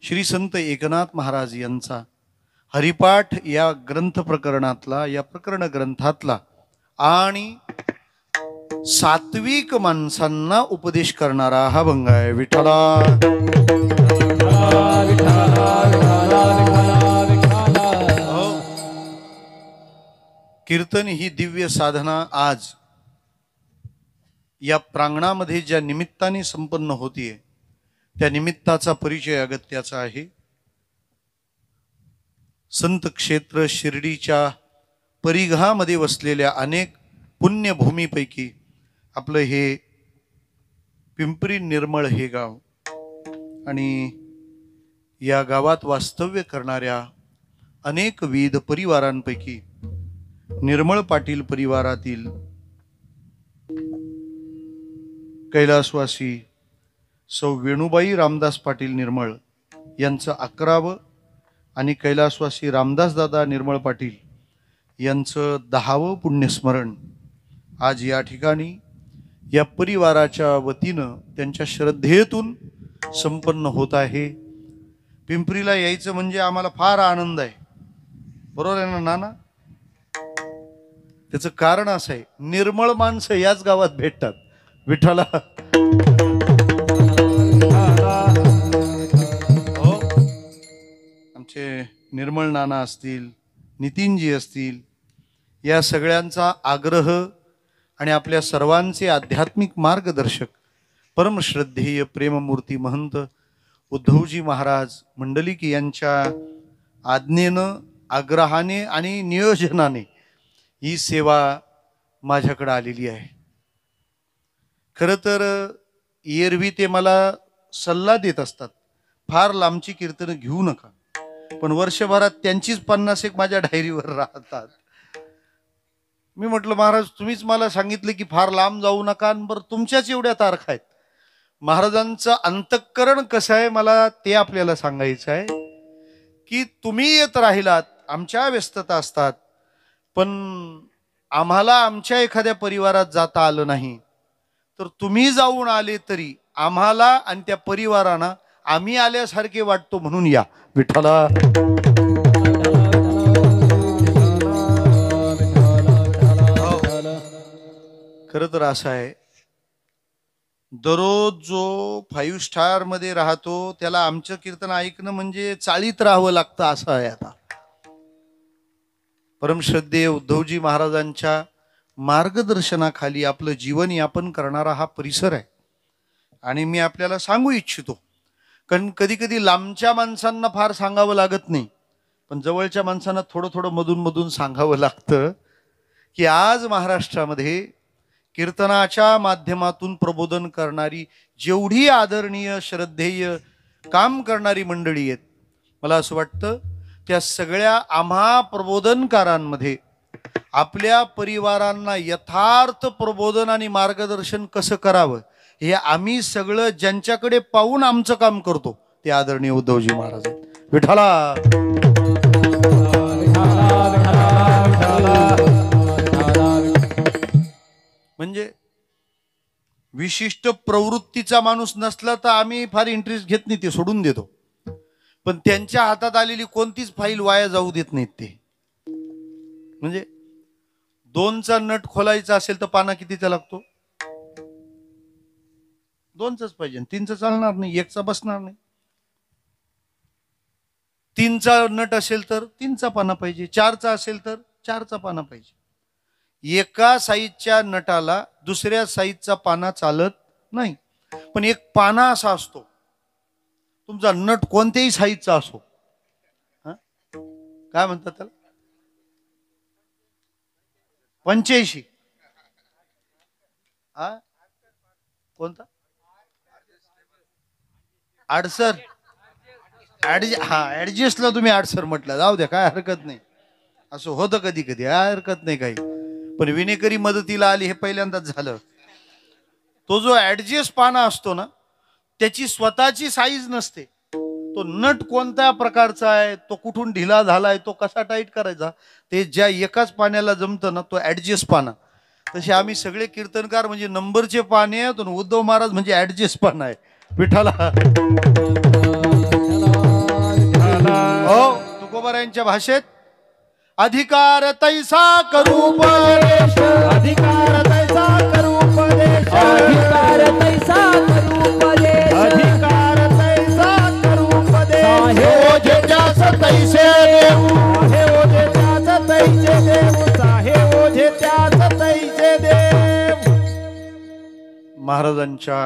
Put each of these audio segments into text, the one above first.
श्री संत एकनाथ महाराज यांचा हरिपाठ या ग्रंथ प्रकरणातला, या प्रकरण ग्रंथातला आणि सात्विक माणसांना उपदेश करणारा हा भंग आहे. विठ्ठला कीर्तन ही दिव्य साधना आज या प्रांगणामध्ये ज्या निमित्ताने संपन्न होतीये त्या निमित्ताचा परिचय अगत्याचा आहे. संत क्षेत्र शिर्डीच्या परिघामध्ये वसलेल्या अनेक पुण्यभूमीपैकी आपलं हे पिंपरी निर्मळ हे गाव आणि या गावात वास्तव्य करणाऱ्या अनेक विविध परिवारांपैकी निर्मळ पाटील परिवारातील कैलासवासी सौ वेणुबाई रामदास पाटील निर्मळ यांचं 11वं आणि कैलासवासी रामदासदादा निर्मळ पाटील यांचं 10वं पुण्यस्मरण आज या ठिकाणी या परिवाराच्या वतीनं त्यांच्या श्रद्धेतून संपन्न होत आहे. पिंपरीला यायचं म्हणजे आम्हाला फार आनंद आहे, बरोबर आहे ना नाना? त्याचं कारण असं आहे, निर्मळ माणसं याच गावात भेटतात. विठ्ठला हो, आमचे निर्मळ नाना असतील, नितीनजी असतील, या सगळ्यांचा आग्रह आणि आपल्या सर्वांचे आध्यात्मिक मार्गदर्शक परमश्रद्धेय प्रेममूर्ती महंत उद्धवजी महाराज मंडलिक यांच्या आज्ञेनं, आग्रहाने आणि नियोजनाने ही सेवा माझ्याकडे आलेली आहे. खरं तर एरवी ते मला सल्ला देत असतात, फार लांबची कीर्तनं घेऊ नका, पण वर्षभरात त्यांचीच 50 एक माझ्या डायरीवर राहतात. मी म्हटलं महाराज तुम्हीच मला सांगितलं की फार लांब जाऊ नका, बरं तुमच्याच एवढ्या तारखा आहेत. महाराजांचं अंतःकरण कसं आहे मला ते आपल्याला सांगायचं आहे की तुम्ही येत राहिलात, आमच्या व्यस्तता असतात, पण आम्हाला आमच्या एखाद्या परिवारात जाता आलं नाही तर तुम्ही जाऊन आले तरी आम्हाला आणि त्या परिवारांना आम्ही आल्यासारखे वाटतो, म्हणून या. विठ्ठला खरं तर असं आहे, दररोज जो 5 स्टार मध्ये राहतो त्याला आमचं कीर्तन ऐकणं म्हणजे चाळीत राहावं लागतं असं आहे. आता परमश्रद्धेय उद्धवजी महाराजांच्या मार्गदर्शनाखाली आपलं जीवन यापन करणारा हा परिसर आहे. आणि मी आपल्याला सांगू इच्छितो, कारण कधी कधी लांबच्या माणसांना फार सांगावं लागत नाही, पण जवळच्या माणसांना थोडं थोडं मधून मधून सांगावं लागतं की आज महाराष्ट्रामध्ये कीर्तनाच्या माध्यमातून प्रबोधन करणारी जेवढी आदरणीय श्रद्धेय काम करणारी मंडळी आहेत, मला असं वाटतं त्या सगळ्या आम्हा प्रबोधनकारांमध्ये आपल्या परिवारांना यथार्थ प्रबोधन आणि मार्गदर्शन कसं करावं हे आम्ही सगळं ज्यांच्याकडे पाहून आमचं काम करतो ते आदरणीय उद्धवजी महाराज आहेत. विठ्ठला म्हणजे विशिष्ट प्रवृत्तीचा माणूस नसला तर आम्ही फार इंटरेस्ट घेत नाही, ते सोडून देतो, पण त्यांच्या हातात आलेली कोणतीच फाईल वाया जाऊ देत नाहीत ते. म्हणजे 2चा नट खोलायचा असेल तर पाना कितीचा लागतो? 2चाच पाहिजे, 3चा चालणार नाही, 1चा बसणार नाही. 3चा नट असेल तर 3चा पाना पाहिजे, 4चा असेल तर 4चा पाना पाहिजे. एका साईजच्या नटाला दुसऱ्या साईजचा पाना चालत नाही, पण एक पाना असा असतो, तुमचा नट कोणत्याही साईजचा असो, काय म्हणतात त्याला, 85 हा कोणता 68 ऍडजस्टला तुम्ही 68 म्हटलं, जाऊ द्या काय हरकत नाही, असं होतं कधी कधी, काय हरकत नाही काही. पण विनेकरी मदतीला आली हे पहिल्यांदाच झालं. तो जो ऍडजस्ट पाना असतो ना त्याची स्वतःची साईज नसते, तो नट कोणत्या प्रकारचा आहे, तो कुठून ढिला झालाय, तो कसा टाईट करायचा, ते ज्या एकाच पाण्याला जमतं ना तो ऍडजस्ट पाना. तसे आम्ही सगळे कीर्तनकार म्हणजे नंबरचे पाने आहेत, उद्धव महाराज म्हणजे ऍडजस्ट पाना आहे. विठ्ठला महाराजांच्या भाषेत अधिकार तैसा करू उपदेश, अधिकार तैसा करू उपदेश, अधिकार तैसा करू उपदेश, अधिकार तैसा करू उपदेश, हे ओझे त्यास तैसे देऊ, हे ओझे त्यास तैसे देऊ, हे ओझे त्यास तैसे देव. महाराजांच्या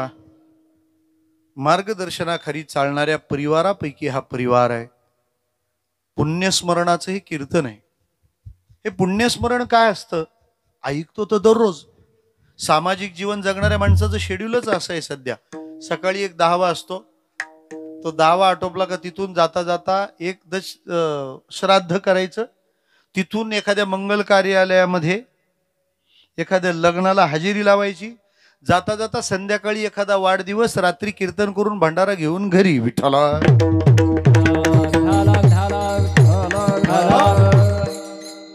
मार्गदर्शनाखाली चालणाऱ्या परिवारापैकी हा परिवार आहे. पुण्यस्मरणाचं हे कीर्तन आहे. हे पुण्यस्मरण काय असतं ऐकतो तर दररोज. सामाजिक जीवन जगणाऱ्या माणसाचं शेड्यूलच असं आहे. सध्या सकाळी एक 10 असतो, तो 10 आटोपला का तिथून जाता जाता एक श्राद्ध करायचं, तिथून एखाद्या मंगल कार्यालयामध्ये एखाद्या लग्नाला हजेरी लावायची, जाता जाता संध्याकाळी एखादा वाढदिवस, रात्री कीर्तन करून भंडारा घेऊन घरी. विठ्ठला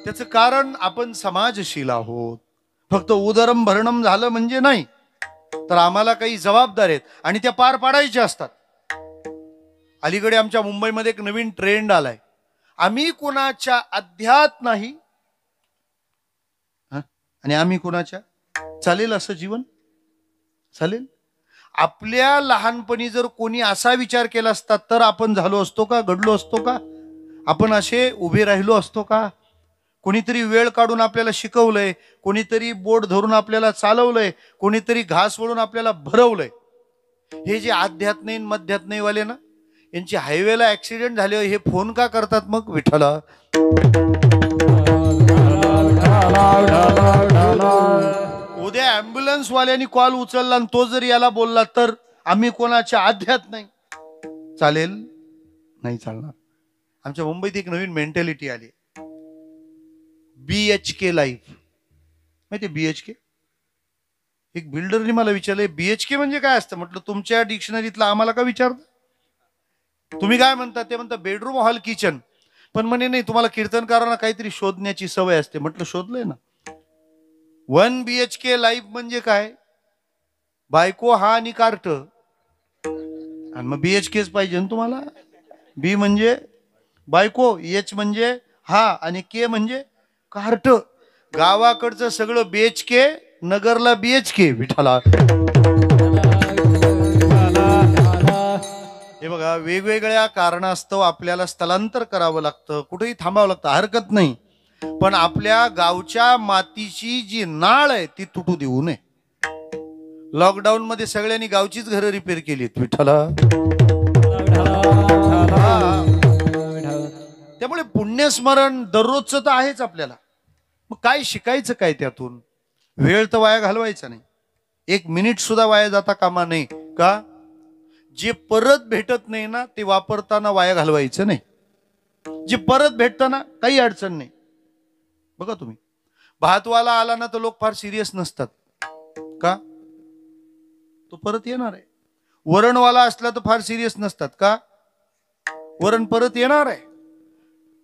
त्याचं कारण आपण समाजशील आहोत. फक्त उदरम भरणम झालं म्हणजे नाही, तर आम्हाला काही जबाबदाऱ्या आहेत आणि त्या पार पाडायच्या असतात. अलीकडे आमच्या मुंबईमध्ये एक नवीन ट्रेंड आलाय, आम्ही कुणाच्या अध्यात नाही आणि आम्ही कुणाच्या. चालेल असं जीवन? चालेल? आपल्या लहानपणी जर कोणी असा विचार केला असता तर आपण झालो असतो का, घडलो असतो का, आपण असे उभे राहिलो असतो का? कोणीतरी वेळ काढून आपल्याला शिकवलंय, कोणीतरी बोट धरून आपल्याला चालवलंय, कोणीतरी घास वळून आपल्याला भरवलंय. हे जे आध्यात नाही मध्यात नाही वाले ना, यांची हायवेला ऍक्सिडेंट झाले, हे फोन का करतात मग? विठ्ठला उद्या ऍम्ब्युलन्स वाल्यानी कॉल उचलला आणि तो जर याला बोलला तर आम्ही कोणाच्या आध्यात नाही. चालेल? नाही चालणार. आमच्या मुंबईत एक नवीन मेंटॅलिटी आली, BHK लाईफ. माहिती BHK? एक बिल्डरने मला विचारलंय BHK म्हणजे काय असतं. म्हटलं तुमच्या डिक्शनरीतला आम्हाला का विचारता? तुम्ही काय म्हणता? ते म्हणता बेडरूम हॉल किचन. पण म्हणे नाही, तुम्हाला कीर्तनकारांना काहीतरी शोधण्याची सवय असते. म्हटलं शोधलंय ना. 1 BHK लाईफ म्हणजे काय? बायको हा आणि कार्ट. आणि मग BHKच पाहिजे ना तुम्हाला. B म्हणजे बायको, H म्हणजे हा आणि K म्हणजे कार्ट. गावाकडचं सगळं BHK, नगरला BHK. विठाला हे बघा, वेगवेगळ्या कारणास्तव आपल्याला स्थलांतर करावं लागतं, कुठेही थांबावं लागतं, हरकत नाही. पण आपल्या गावच्या मातीची जी नाळ आहे ती तुटू देऊ नये. लॉकडाऊन मध्ये सगळ्यांनी गावचीच घरं रिपेअर केलीत. विठ्ठला त्यामुळे पुण्यस्मरण दररोजचं तर आहेच आपल्याला. मग काय शिकायचं काय त्यातून? वेळ तर वाया घालवायचा नाही, 1 मिनिट सुद्धा वाया जाता कामा नाही. का? जे परत भेटत नाही ना ते वापरताना वाया घालवायचं नाही. जे परत भेटतं ना काही अडचण नाही. बघा तुम्ही, भातवाला आला ना तर लोक फार सिरियस नसतात. का? तो परत येणार आहे. वरणवाला असला तर फार सिरियस नसतात. का? वरण परत येणार आहे.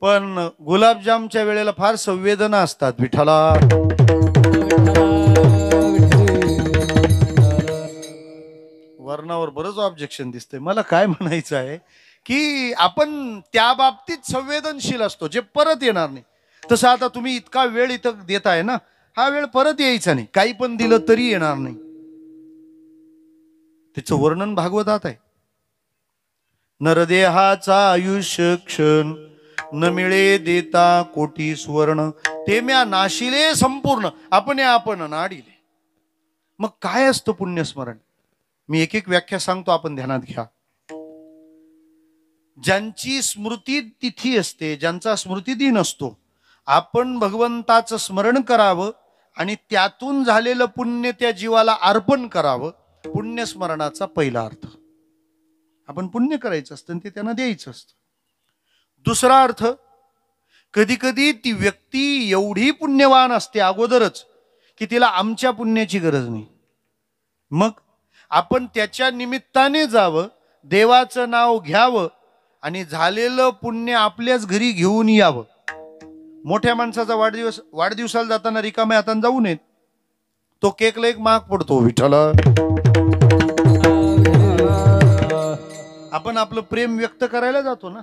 पण गुलाबजामच्या वेळेला फार संवेदना असतात. विठ्ठला वर्णावर बरंच ऑब्जेक्शन दिसतंय. मला काय म्हणायचं आहे की आपण त्या बाबतीत संवेदनशील असतो, जे परत येणार नाही. तसं आता तुम्ही इतका वेळ इथं देताय ना, हा वेळ परत यायचा नाही. काही पण दिलं तरी येणार नाही. त्याचं वर्णन भागवतात आहे. नरदेहाचा आयुष्य क्षण न मिळे देता कोटी स्वर्ण, ते म्या नाशिले संपूर्ण आपण नाडिले. मग काय असतं पुण्यस्मरण? मी एक व्याख्या सांगतो, आपण ध्यानात घ्या. ज्यांची स्मृती तिथी असते, ज्यांचा स्मृती दिन असतो, आपण भगवंताचं स्मरण करावं आणि त्यातून झालेलं पुण्य त्या जीवाला अर्पण करावं. पुण्यस्मरणाचा पहिला अर्थ. आपण पुण्य करायचं असतं आणि ते त्यांना द्यायचं असतं. दुसरा अर्थ, कधी कधी ती व्यक्ती एवढी पुण्यवान असते अगोदरच की तिला आमच्या पुण्याची गरज नाही. मग आपण त्याच्या निमित्ताने जावं, देवाचं नाव घ्यावं आणि झालेलं पुण्य आपल्याच घरी घेऊन यावं. मोठ्या माणसाचा वाढदिवसाला जाताना रिकाम्या हाताने जाऊ नयेत. तो केकला एक महाग पडतो. विठ्ठला आपण आपलं प्रेम व्यक्त करायला जातो ना,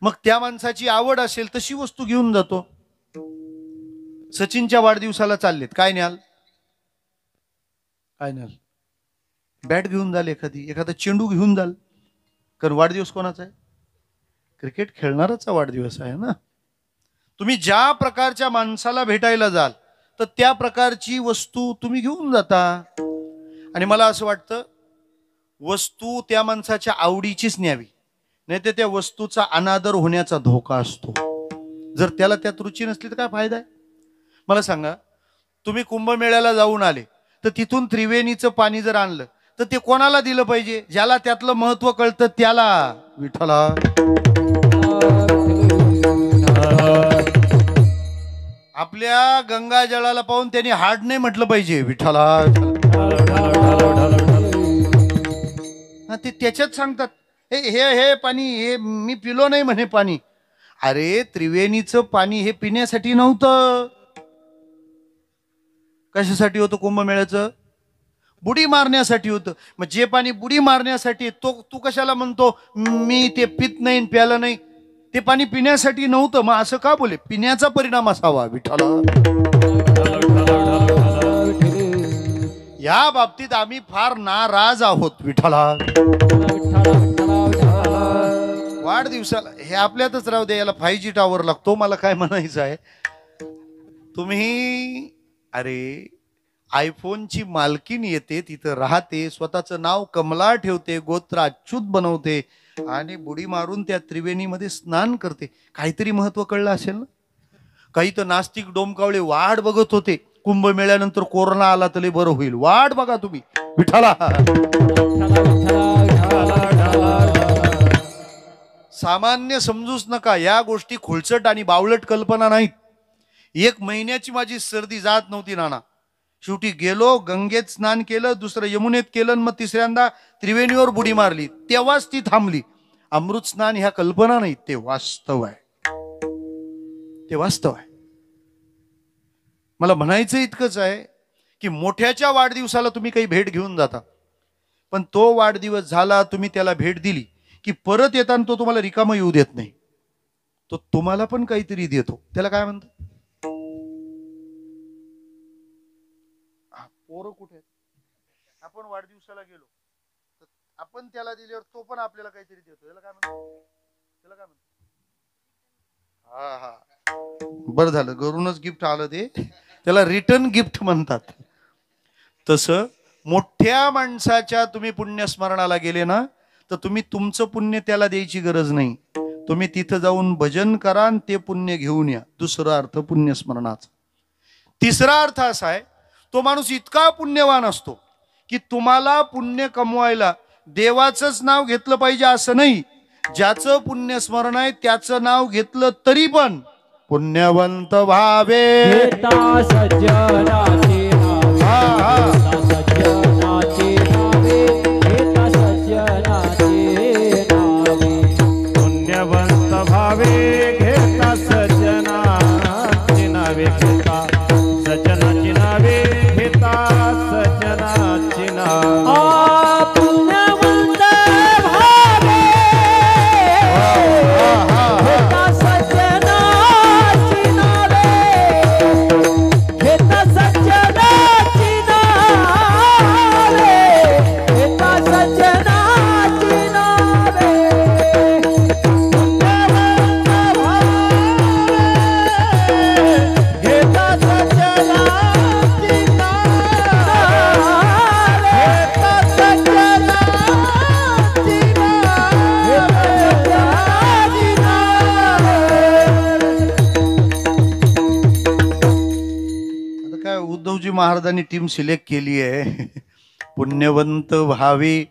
मग त्या माणसाची आवड असेल तशी वस्तू घेऊन जातो. सचिनच्या वाढदिवसाला चाललेत, काय न्याल? काय न्याल? बॅट घेऊन जाल, एखादा चेंडू घेऊन जाल, कारण वाढदिवस कोणाचा आहे? क्रिकेट खेळणाराचा वाढदिवस आहे ना. तुम्ही ज्या प्रकारच्या माणसाला भेटायला जाल तर त्या प्रकारची वस्तू तुम्ही घेऊन जाता. आणि मला असं वाटतं वस्तू त्या माणसाच्या आवडीचीच न्यावी, नाही तर त्या वस्तूचा अनादर होण्याचा धोका असतो. जर त्याला त्यात रुची नसली तर काय फायदा आहे? मला सांगा, तुम्ही कुंभमेळ्याला जाऊन आले तर तिथून त्रिवेणीचं पाणी जर आणलं तर ते कोणाला दिलं पाहिजे? ज्याला त्यातलं महत्व कळतं त्याला. विठ्ठला, आपल्या गंगा जळाला पाहून त्यांनी हाड नाही म्हटलं पाहिजे. विठ्ठला, ते त्याच्यात सांगतात हे हे हे पाणी हे मी पिलो नाही म्हणे पाणी. अरे त्रिवेणीचं पाणी हे पिण्यासाठी नव्हतं. कशासाठी होतं? कुंभमेळ्याचं बुडी मारण्यासाठी होतं. मग जे पाणी बुडी मारण्यासाठी तो तू कशाला म्हणतो मी ते पित नाही प्यालं नाही? ते पाणी पिण्यासाठी नव्हतं. मग असं का बोले? पिण्याचा परिणाम असावा. विठ्ठला, या बाबतीत आम्ही फार नाराज आहोत. विठ्ठला, वाढदिवसाला हे आपल्यातच राहू दे, याला 5G टावर लागतो. मला काय म्हणायचं आहे, तुम्ही अरे आयफोनची मालकीन येते, तिथं राहते, स्वतःचं नाव कमला ठेवते, गोत्र अच्युत बनवते आणि बुडी मारून त्या त्रिवेणीमध्ये स्नान करते. काहीतरी महत्व कळलं असेल ना. काही तर नास्तिक डोमकावळे वाट बघत होते कुंभमेळ्यानंतर कोरोना आला तरी बरं होईल. वाट बघा तुम्ही. विठ्ठला, सामान्य समजूच नका. या गोष्टी खुळचट आणि बावलट कल्पना नाहीत. 1 महिन्याची माझी सर्दी जात नव्हती नाना. शेवटी गेलो, गंगेत स्नान केलं, दुसरं यमुनेत केलं, मग तिसऱ्यांदा त्रिवेणीवर बुडी मारली, तेव्हाच ती थांबली. अमृत स्नान ह्या कल्पना नाहीत, ते वास्तव आहे. ते वास्तव आहे. मला म्हणायचं इतकंच आहे की मोठ्याच्या वाढदिवसाला तुम्ही काही भेट घेऊन जाता, पण तो वाढदिवस झाला, तुम्ही त्याला भेट दिली की परत येताना तो तुम्हाला रिकामा येऊ देत नाही. तो तुम्हाला पण काहीतरी देतो. त्याला काय म्हणतात? पोरं कुठे? आपण वाढदिवसाला गेलो तर आपण त्याला दिल्यावर तो पण आपल्याला काहीतरी देतो. त्याला काय म्हणतात? त्याला काय म्हणतात? हा हा, बरं झालं घरूनच गिफ्ट आलं ते. त्याला रिटर्न गिफ्ट म्हणतात. तसं मोठ्या माणसाच्या तुम्ही पुण्यस्मरणाला गेले ना तर तुम्ही तुमचं पुण्य त्याला द्यायची गरज नाही. तुम्ही तिथं जाऊन भजन करा आणि ते पुण्य घेऊन या. दुसरा अर्थ पुण्यस्मरणाचा. तिसरा अर्थ असा आहे, तो माणूस इतका पुण्यवान असतो की तुम्हाला पुण्य कमवायला देवाचंच नाव घेतलं पाहिजे असं नाही. ज्याचं पुण्यस्मरण आहे त्याचं नाव घेतलं तरी पण पुण्यवंत व्हावे. पुण्यवंत भावे घेता सज्जनाची नावे, घेता सज्जनाची नावे, घेता सज्जनाची नावे. पुण्यवंत भावे घेता सज्जनाची नावे, घेता सज्जनाची नावे, घेता सज्जनाची नावे. उद्धवजी महाराजांनी टीम सिलेक्ट केली आहे. पुण्यवंत व्हावे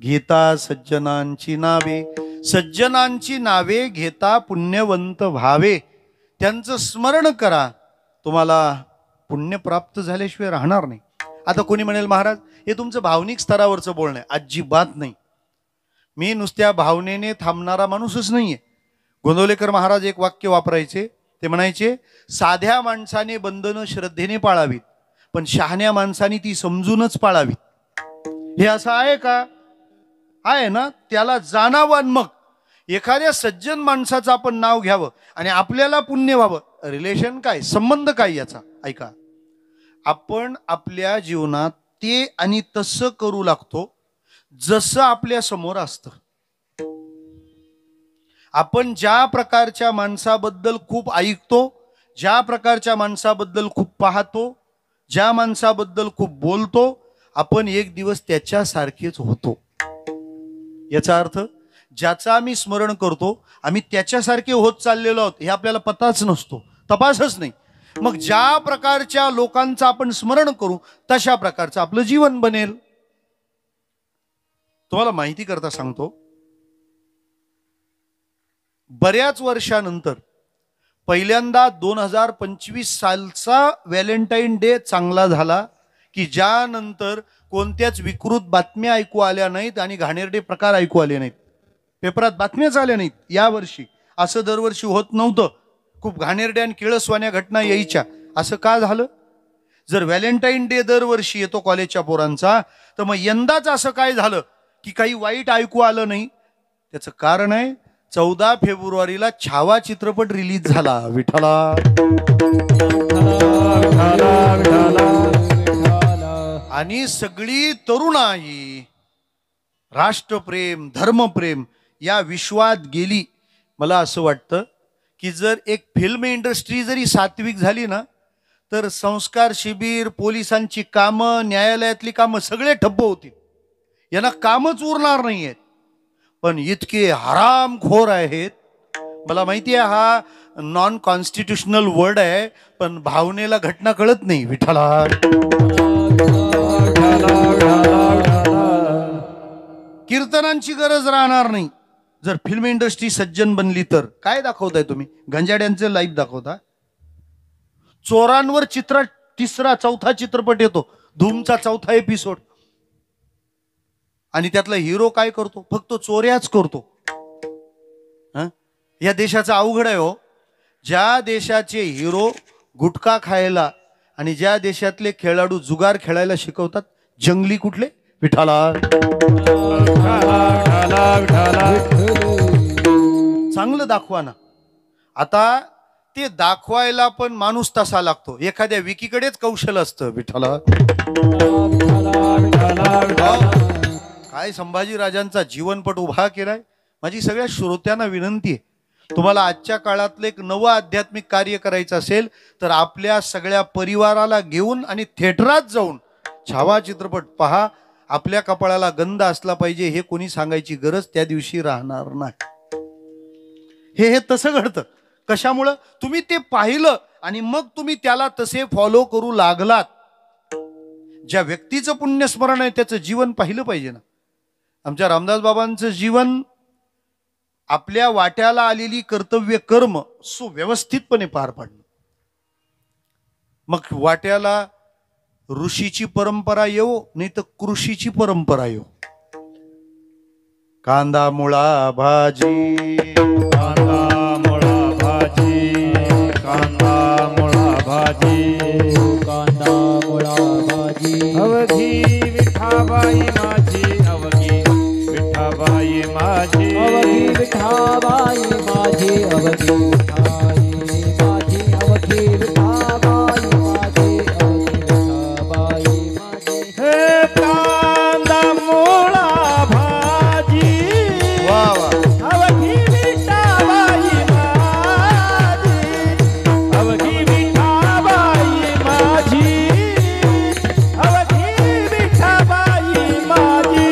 घेता सज्जनांची नावे, सज्जनांची नावे घेता पुण्यवंत व्हावे. त्यांचं स्मरण करा, तुम्हाला पुण्य प्राप्त झाल्याशिवाय राहणार नाही. आता कोणी म्हणेल महाराज हे तुमचं भावनिक स्तरावरचं बोलणं आहे. अजिबात नाही. मी नुसत्या भावनेने थांबणारा माणूसच नाहीये. गोंदवलेकर महाराज एक वाक्य वापरायचे, ते म्हणायचे साध्या माणसाने बंधनं श्रद्धेने पाळावीत, पण शहाण्या माणसाने ती समजूनच पाळावीत. हे असं आहे का? आहे ना. त्याला जाणावं. मग एखाद्या सज्जन माणसाचं आपण नाव घ्यावं आणि आपल्याला पुण्य व्हावं. रिलेशन काय, संबंध काय याचा? ऐका, आपण आपल्या जीवनात ते आणि तसं करू लागतो जसं आपल्या समोर असतं. आपण ज्या प्रकारच्या माणसाबद्दल खूप ऐकतो, ज्या प्रकारच्या माणसाबद्दल खूप पाहतो, ज्या माणसाबद्दल खूप बोलतो, आपण एक दिवस त्याच्यासारखेच होतो. याचा अर्थ ज्याचं आम्ही स्मरण करतो आम्ही त्याच्यासारखे होत चाललेलो आहोत हे आपल्याला पताच नसतो, तपासच नाही. मग ज्या प्रकारच्या लोकांचं आपण स्मरण करू तशा प्रकारचं आपलं जीवन बनेल. तुम्हाला माहिती करता सांगतो, बऱ्याच वर्षानंतर पहिल्यांदा 2025 सालचा व्हॅलेंटाईन डे चांगला झाला की ज्यानंतर कोणत्याच विकृत बातम्या ऐकू आल्या नाहीत आणि घाणेरडे प्रकार ऐकू आले नाहीत. पेपरात बातम्याच आल्या नाहीत यावर्षी. असं दरवर्षी होत नव्हतं. खूप घाणेरड्या आणि किळसवाण्या घटना यायच्या. असं का झालं? जर व्हॅलेंटाईन डे दरवर्षी येतो कॉलेजच्या पोरांचा, तर मग यंदाच असं काय झालं की काही वाईट ऐकू आलं नाही? त्याचं कारण आहे 14 फेब्रुवारीला छावा चित्रपट रिलीज झाला. विठ्ठला आणि सगळी तरुणाई राष्ट्रप्रेम धर्मप्रेम या विश्वात गेली. मला असं वाटतं की जर एक फिल्म इंडस्ट्री जरी सात्विक झाली ना, तर संस्कार शिबिर, पोलिसांची कामं, न्यायालयातली कामं सगळे ठप्प होतील. यांना कामच उरणार नाही आहेत. पण इतके हरामखोर आहेत. मला माहिती आहे हा नॉन कॉन्स्टिट्युशनल वर्ड आहे, पण भावनेला घटना कळत नाही. विठ्ठला कीर्तनांची गरज राहणार नाही जर फिल्म इंडस्ट्री सज्जन बनली तर. काय दाखवताय तुम्ही? गंजाड्यांचे लाईव्ह दाखवता. चोरांवर तिसरा चौथा चित्रपट येतो, धूमचा चौथा एपिसोड, आणि त्यातला हिरो काय करतो? फक्त चोऱ्याच करतो. या देशाचा अवघड आहे हो. ज्या देशाचे हिरो गुटखा खायला आणि ज्या देशातले खेळाडू जुगार खेळायला शिकवतात, जंगली कुठले? विठाला चांगलं दाखवा ना. आता ते दाखवायला पण माणूस तसा लागतो. एखाद्या विकीकडेच कौशल असतं. विठाला काय संभाजी राजांचा जीवनपट उभा केलाय. माझी सगळ्या श्रोत्यांना विनंती आहे, तुम्हाला आजच्या काळातलं एक नवं आध्यात्मिक कार्य करायचं असेल तर आपल्या सगळ्या परिवाराला घेऊन आणि थिएटरात जाऊन छावा चित्रपट पहा. आपल्या कपाळाला गंध असला पाहिजे हे कोणी सांगायची गरज त्या दिवशी राहणार नाही. हे तसं घडतं. कशामुळं? तुम्ही ते पाहिलं आणि मग तुम्ही त्याला तसे फॉलो करू लागलात. ज्या व्यक्तीचं पुण्यस्मरण आहे त्याचं जीवन पाहिलं पाहिजे ना. आमच्या रामदास बाबांचं जीवन आपल्या वाट्याला आलेली कर्तव्य कर्म सुव्यवस्थितपणे पार पाडणं. मग वाट्याला ऋषीची परंपरा येऊ नाही तर कृषीची परंपरा येऊ. कांदा मुळा भाजी, कांदा मुळा भाजी, कांदा मुळा भाजी, कांदा मुळा भाजी. अवघी विठाबाई माझी, अवघी विठाबाई माझी, अवघी विठाबाई माझी, अवघी विठाबाई माझी, अवघी विठाबाई माझी, अवघी विठाबाई माझी. हे कांदा मुळा भाजी, वा वा. अवघी विठाबाई माझी, अवघी विठाबाई माझी, अवघी विठाबाई माझी.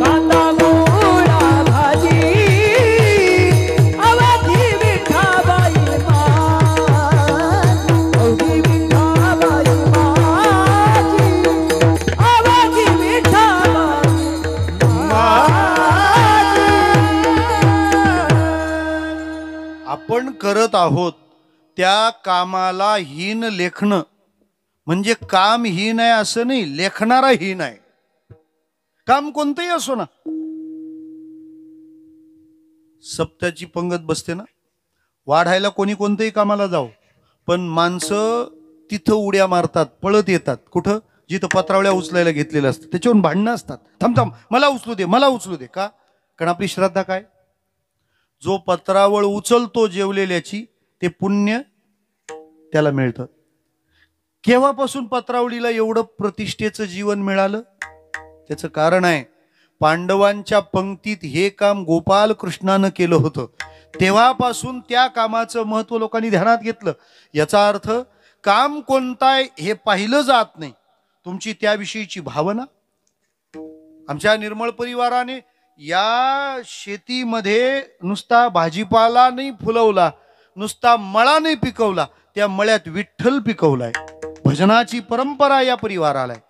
कांदा मुळा भाजी, अवघी विठाबाई माझी, अवघी विठाबाई माझी, अवघी विठाबाई. आपण करत आहोत त्या कामाला हीन लेखणं म्हणजे काम हीन आहे असं नाही, लेखणारा हीन आहे. काम कोणतंही असो ना. सप्त्याची पंगत बसते ना, वाढायला कोणी कोणतंही कामाला जाऊ, पण माणसं तिथं उड्या मारतात, पळत येतात. कुठं? जिथं पत्रावळ्या उचलायला घेतलेल्या असतात त्याच्यावरून भांडणं असतात. थांब थांब, मला उचलू दे, मला उचलू दे. का? कारण आपली श्रद्धा काय, जो पत्रावळ उचलतो जेवलेल्याची ते पुण्य त्याला मिळतं. केव्हापासून पत्रावळीला एवढं प्रतिष्ठेचं जीवन मिळालं? त्याचं कारण आहे, पांडवांच्या पंक्तीत हे काम गोपाल कृष्णानं केलं होतं. तेव्हापासून त्या कामाचं महत्व लोकांनी ध्यानात घेतलं. याचा अर्थ काम कोणतं आहे हे पाहिलं जात नाही, तुमची त्याविषयीची भावना. आमच्या निर्मळ परिवाराने या शेतीमध्ये नुसता भाजीपाला नाही फुलवला, नुसता मळा नाही पिकवला, त्या मळ्यात विठ्ठल पिकवलाय. भजनाची परंपरा या परिवाराला आहे,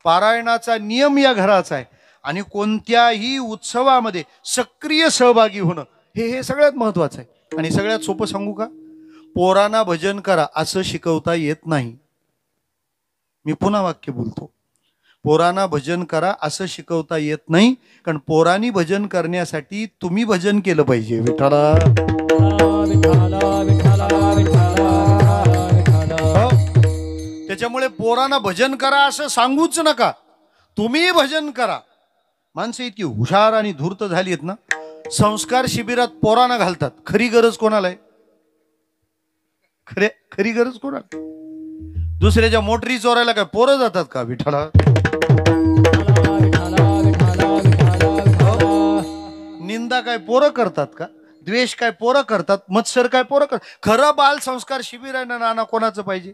पारायणाचा नियम या घराचा आहे, आणि कोणत्याही उत्सवामध्ये सक्रिय सहभागी होणं हे सगळ्यात महत्वाचं आहे. आणि सगळ्यात सोपं सांगू का, पोरांना भजन करा असं शिकवता येत नाही. मी पुन्हा वाक्य बोलतो, पोरांना भजन करा असं शिकवता येत नाही, कारण पोरांनी भजन करण्यासाठी तुम्ही भजन केलं पाहिजे. विठ्ठला त्याच्यामुळे पोरांना भजन करा असं सांगूच नका, तुम्ही भजन करा. माणसं इतकी हुशार आणि धूर्त झाली आहेत ना, संस्कार शिबिरात पोरांना घालतात. खरी गरज कोणाला आहे? खरी गरज कोणाला? दुसऱ्याच्या मोटरी चोरायला काय पोरं जातात का? विठ्ठला निंदा काय पोरं करतात का? द्वेष काय पोरं करतात? मत्सर काय पोरं करतात? खरं बाल संस्कार शिबिर आहे ना नाना, कोणाचं पाहिजे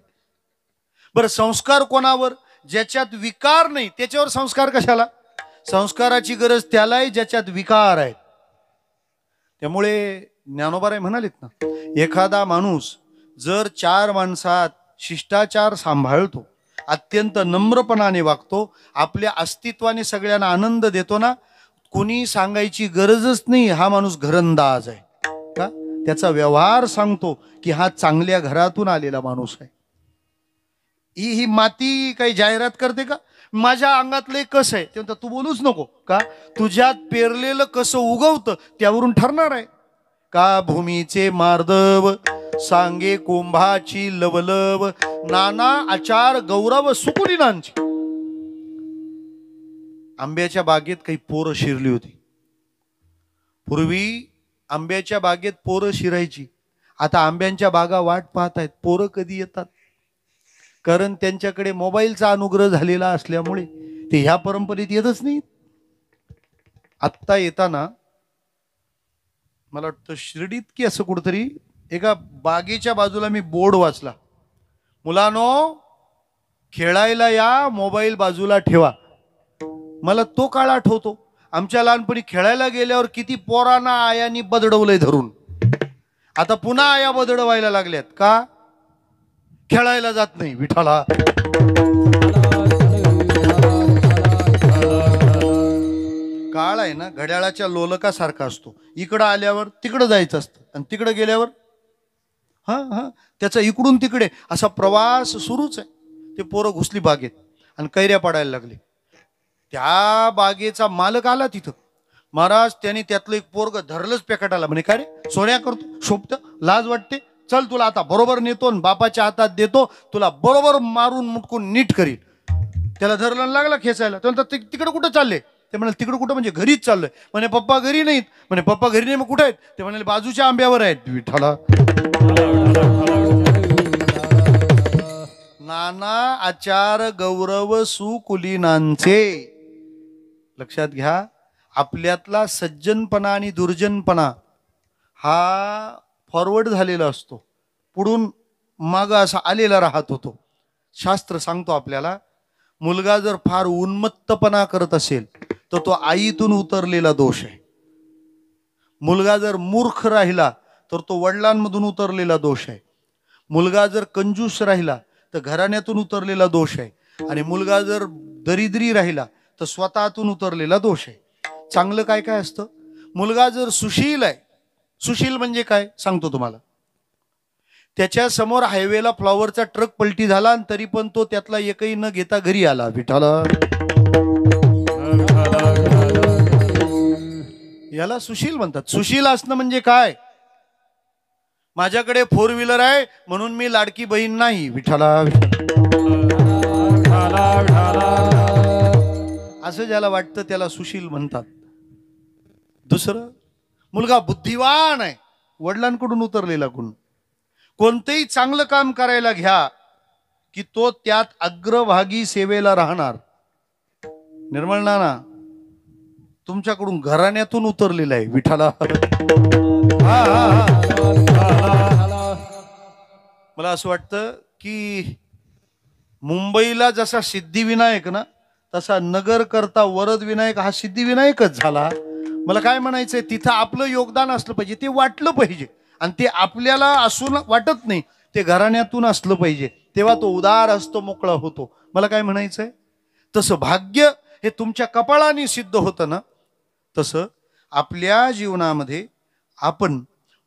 बरं? संस्कार कोणावर? ज्याच्यात विकार नाही त्याच्यावर संस्कार कशाला? संस्काराची गरज त्याला आहे ज्याच्यात विकार आहे. त्यामुळे ज्ञानोबाराय म्हणालेत ना, एखादा माणूस जर 4 माणसात शिष्टाचार सांभाळतो, अत्यंत नम्रपणाने वागतो, आपल्या अस्तित्वाने सगळ्यांना आनंद देतो ना, कोणी सांगायची गरजच नाही हा माणूस घरंदाज आहे. का? त्याचा व्यवहार सांगतो की हा चांगल्या घरातून आलेला माणूस आहे. ही माती काही जाहिरात करते का? माझ्या अंगातलं कसं आहे ते म्हणतात, तू बोलूच नको का? तुझ्यात पेरलेलं कसं उगवतं त्यावरून ठरणार आहे का? भूमीचे मार्दव सांगे कुंभाची लवलव, नाना आचार गौरव सुकुलीनांची. आंब्याच्या बागेत काही पोरं शिरली होती. पूर्वी आंब्याच्या बागेत पोरं शिरायची, आता आंब्यांच्या बागा वाट पाहत आहेत पोरं कधी येतात. कारण त्यांच्याकडे मोबाईलचा अनुग्रह झालेला असल्यामुळे ते ह्या परंपरेत येतच नाही. आत्ता येताना मला वाटतं शिर्डीत की असं कुठंतरी एका बागेच्या बाजूला मी बोर्ड वाचला, मुलांनो खेळायला या, मोबाईल बाजूला ठेवा. मला तो काळ आठवतो, आमच्या लहानपणी खेळायला गेल्यावर किती पोरांना आयांनी बदडवलंय धरून. आता पुन्हा आया बदडवायला लागल्यात का? खेळायला जात नाही. विठ्ठला काळ आहे ना घड्याळाच्या लोलकासारखा असतो, इकडं आल्यावर तिकडं जायचं असतं आणि तिकडं गेल्यावर त्याचा इकडून तिकडे असा प्रवास सुरूच आहे. ते पोरं घुसली बागेत आणि कैऱ्या पडायला लागले. त्या बागेचा मालक आला तिथं. महाराज त्यांनी त्यातलं एक पोरग धरलंच पेकटाला. म्हणे काय रे सोन्या करतो, शोभत, लाज वाटते, चल तुला आता बरोबर नेतो आणि बापाच्या हातात देतो, तुला बरोबर मारून मुटकून नीट करील. त्याला धरलं लागला खेचायला. तर तिकडे कुठं चालले? ते म्हणाले तिकडे कुठं म्हणजे घरीच चाललोय. म्हणे पप्पा घरी नाहीत. म्हणे पप्पा घरी नाही, मग कुठे आहेत? ते म्हणाले बाजूच्या आंब्यावर आहेत. विठ्ठला नाना आचार गौरव सुकुलीनांचे. लक्षात घ्या, आपल्यातला सज्जनपणा आणि दुर्जनपणा हा फॉरवर्ड झालेला असतो, पुढून माग असा आलेला राहत होतो. शास्त्र सांगतो आपल्याला, मुलगा जर फार उन्मत्तपणा करत असेल तर तो आईतून उतरलेला दोष आहे. मुलगा जर मूर्ख राहिला तर तो वडिलांमधून उतरलेला दोष आहे. मुलगा जर कंजूस राहिला तर घराण्यातून उतरलेला दोष आहे. आणि मुलगा जर दरिद्री राहिला तर स्वतःतून उतरलेला दोष आहे. चांगलं काय काय असतं? मुलगा जर सुशील आहे, सुशील म्हणजे काय सांगतो तुम्हाला. त्याच्या समोर हायवेला फ्लॉवरचा ट्रक पलटी झाला आणि तरी पण तो त्यातला एकही न घेता घरी आला. विठ्ठला याला सुशील म्हणतात. सुशील असणं म्हणजे काय? माझ्याकडे 4 व्हीलर आहे म्हणून मी लाडकी बहीण नाही. विठ्ठला असं ज्याला वाटतं त्याला सुशील म्हणतात. दुसरं, मुलगा बुद्धिवान आहे, वडिलांकडून उतरलेला गुण. कोणतेही चांगलं काम करायला घ्या की तो त्यात अग्रभागी सेवेला राहणार. निर्मळ नाना तुमच्याकडून घराण्यातून उतरलेला आहे विठाला. मला असं वाटतं की मुंबईला जसा सिद्धिविनायक ना, तसा नगर करता वरद विनायक हा सिद्धिविनायकच झाला. मला काय म्हणायचंय, तिथं आपलं योगदान असलं पाहिजे, ते वाटलं पाहिजे. आणि ते आपल्याला असून वाटत नाही, ते घराण्यातून असलं पाहिजे, तेव्हा तो उदार हस्त मोकळा होतो. मला काय म्हणायचंय, तसं भाग्य हे तुमच्या कपाळाने सिद्ध होतं ना, तसं आपल्या जीवनामध्ये आपण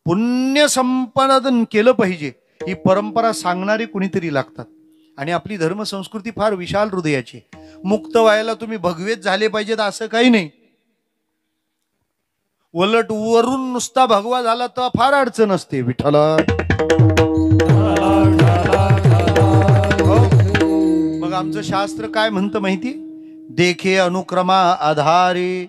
पुण्य संपादन केलं पाहिजे. ही परंपरा सांगणारी कुणीतरी लागतात. आणि आपली धर्मसंस्कृती फार विशाल हृदयाची. मुक्त व्हायला तुम्ही भगवेच झाले पाहिजेत असं काही नाही. उलट वरून नुसता भगवा झाला तर फार अडचण असते विठ्ठला. मग आमचं शास्त्र काय म्हणतं माहिती, देखे अनुक्रमा आधारे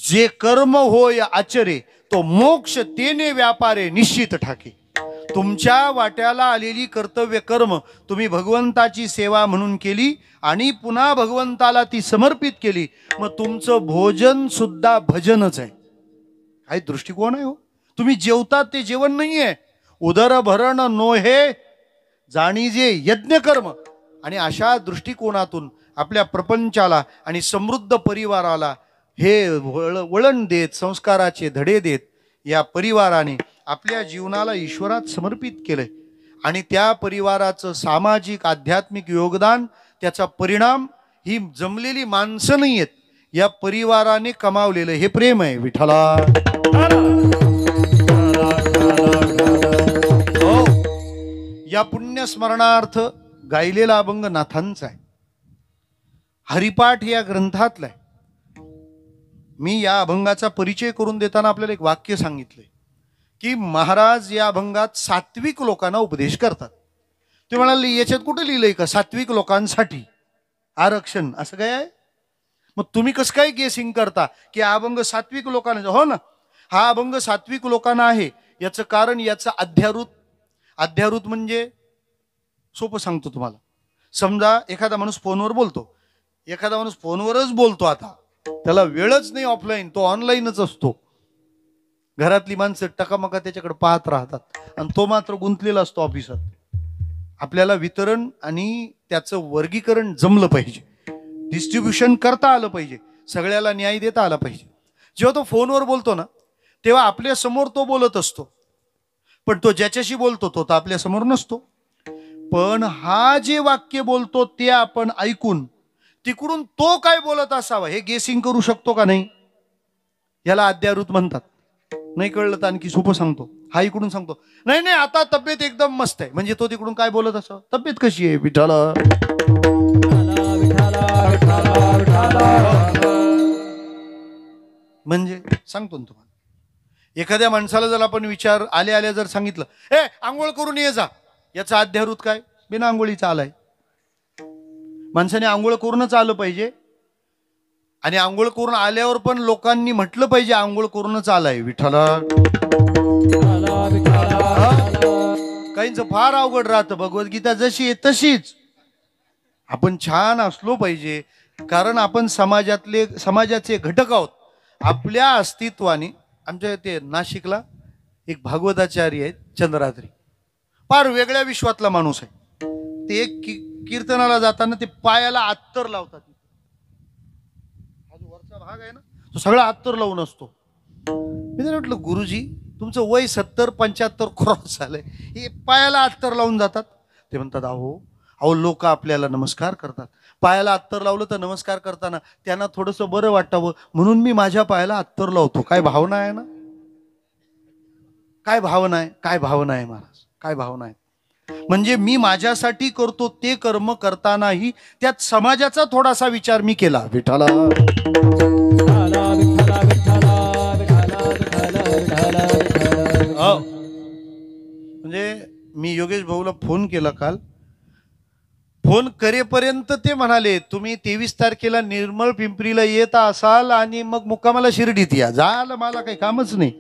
जे कर्म होय आचरे तो मोक्ष तेने व्यापारे निश्चित ठाके. तुमच्या वाट्याला आलेली कर्तव्य कर्म तुम्ही भगवंताची सेवा म्हणून केली आणि पुन्हा भगवंताला ती समर्पित केली, मग तुमचं भोजन सुद्धा भजनच आहे. काय दृष्टिकोन आहे हो. तुम्ही जेवतात ते जेवण नाहीये. उदर भरण नोहे जाणीजे यज्ञ कर्म. आणि अशा दृष्टिकोनातून आपल्या प्रपंचाला आणि समृद्ध परिवाराला हे वळण देत, संस्काराचे धडे देत, या परिवाराने आपल्या जीवनाला ईश्वरात समर्पित केलंय. आणि त्या परिवाराचं सामाजिक आध्यात्मिक योगदान, त्याचा परिणाम ही जमलेली माणसं नाही आहेत, या परिवाराने कमावलेलं हे प्रेम आहे विठ्ठला. हो, या पुण्य स्मरणार्थ गायलेला अभंग नाथांचा आहे. हरिपाठ या ग्रंथातला आहे. मी या अभंगाचा परिचय करून देताना आपल्याला एक वाक्य सांगितलंय की महाराज या अभंगात सात्विक लोकांना उपदेश करतात. ते म्हणाले याच्यात कुठे लिहिलंय का सात्विक लोकांसाठी आरक्षण, असं काय आहे? मग तुम्ही कसं काय गेसिंग करता की हा अभंग सात्विक लोकांना? हो ना, हा अभंग सात्विक लोकांना आहे. याचं कारण याचं अध्यारूत म्हणजे सोपं सांगतो तुम्हाला. समजा एखादा माणूस फोनवर बोलतो, एखादा माणूस फोनवरच बोलतो, आता त्याला वेळच नाही ऑफलाईन, तो ऑनलाईनच असतो. घरातली माणसं टकामका त्याच्याकडे पाहत राहतात आणि तो मात्र गुंतलेला असतो ऑफिसात. आपल्याला वितरण आणि त्याचं वर्गीकरण जमलं पाहिजे, डिस्ट्रीब्युशन करता आलं पाहिजे, सगळ्याला न्याय देता आला पाहिजे. जेव्हा तो फोनवर बोलतो ना, तेव्हा आपल्या समोर तो बोलत असतो, पण तो ज्याच्याशी बोलतो तो तर आपल्या समोर नसतो. पण हा जे वाक्य बोलतो ते आपण ऐकून तिकडून तो काय बोलत असावा हे गेसिंग करू शकतो का नाही? याला अध्यारूत म्हणतात. नाही कळलं तर आणखी सोपं सांगतो. हा इकडून सांगतो, नाही नाही आता तब्येत एकदम मस्त आहे, म्हणजे तो तिकडून काय बोलत असावं, तब्येत कशी आहे विठाला. म्हणजे सांगतो ना तुम्हाला, एखाद्या माणसाला जर आपण विचार आल्या जर सांगितलं, ए आंघोळ करून ये जा, याचा अध्यारूत काय? बिना आंघोळीचा आलाय. माणसाने आंघोळ करूनच आलं पाहिजे. आणि आंघोळ करून आल्यावर पण लोकांनी म्हटलं पाहिजे आंघोळ करूनच आलाय विठ्ठला. काहींचं फार अवघड राहतं. भगवद्गीता जशी आहे तशीच आपण छान असलो पाहिजे, कारण आपण समाजाचे घटक आहोत. आपल्या अस्तित्वाने आमच्या ते नाशिकला एक भागवताचार्य आहेत चंद्राद्री, फार वेगळ्या विश्वातला माणूस आहे. ते एक कीर्तनाला जाताना ते पायाला अत्तर लावतात. वरचा भाग आहे ना, तो सगळा अत्तर लावून असतो. मी त्याला म्हटलं, गुरुजी तुमचं वय 70-75 क्रॉस झालंय, हे पायाला अत्तर लावून जातात? ते म्हणतात, अहो लोक आपल्याला नमस्कार करतात, पायाला अत्तर लावलं तर नमस्कार करताना त्यांना थोडंसं बरं वाटावं म्हणून मी माझ्या पायाला अत्तर लावतो. काय भावना आहे ना, काय भावना आहे, काय भावना आहे महाराज, काय भावना आहे. म्हणजे मी माझ्यासाठी करतो ते कर्म करतानाही त्यात समाजाचा थोडासा विचार मी केला विठाला. म्हणजे मी योगेश भाऊला फोन केला काल. फोन करेपर्यंत ते म्हणाले तुम्ही 23 तारखेला निर्मळ पिंपरीला येत असाल आणि मग मुक्कामाला शिर्डीत या. झालं, मला काही कामच नाही.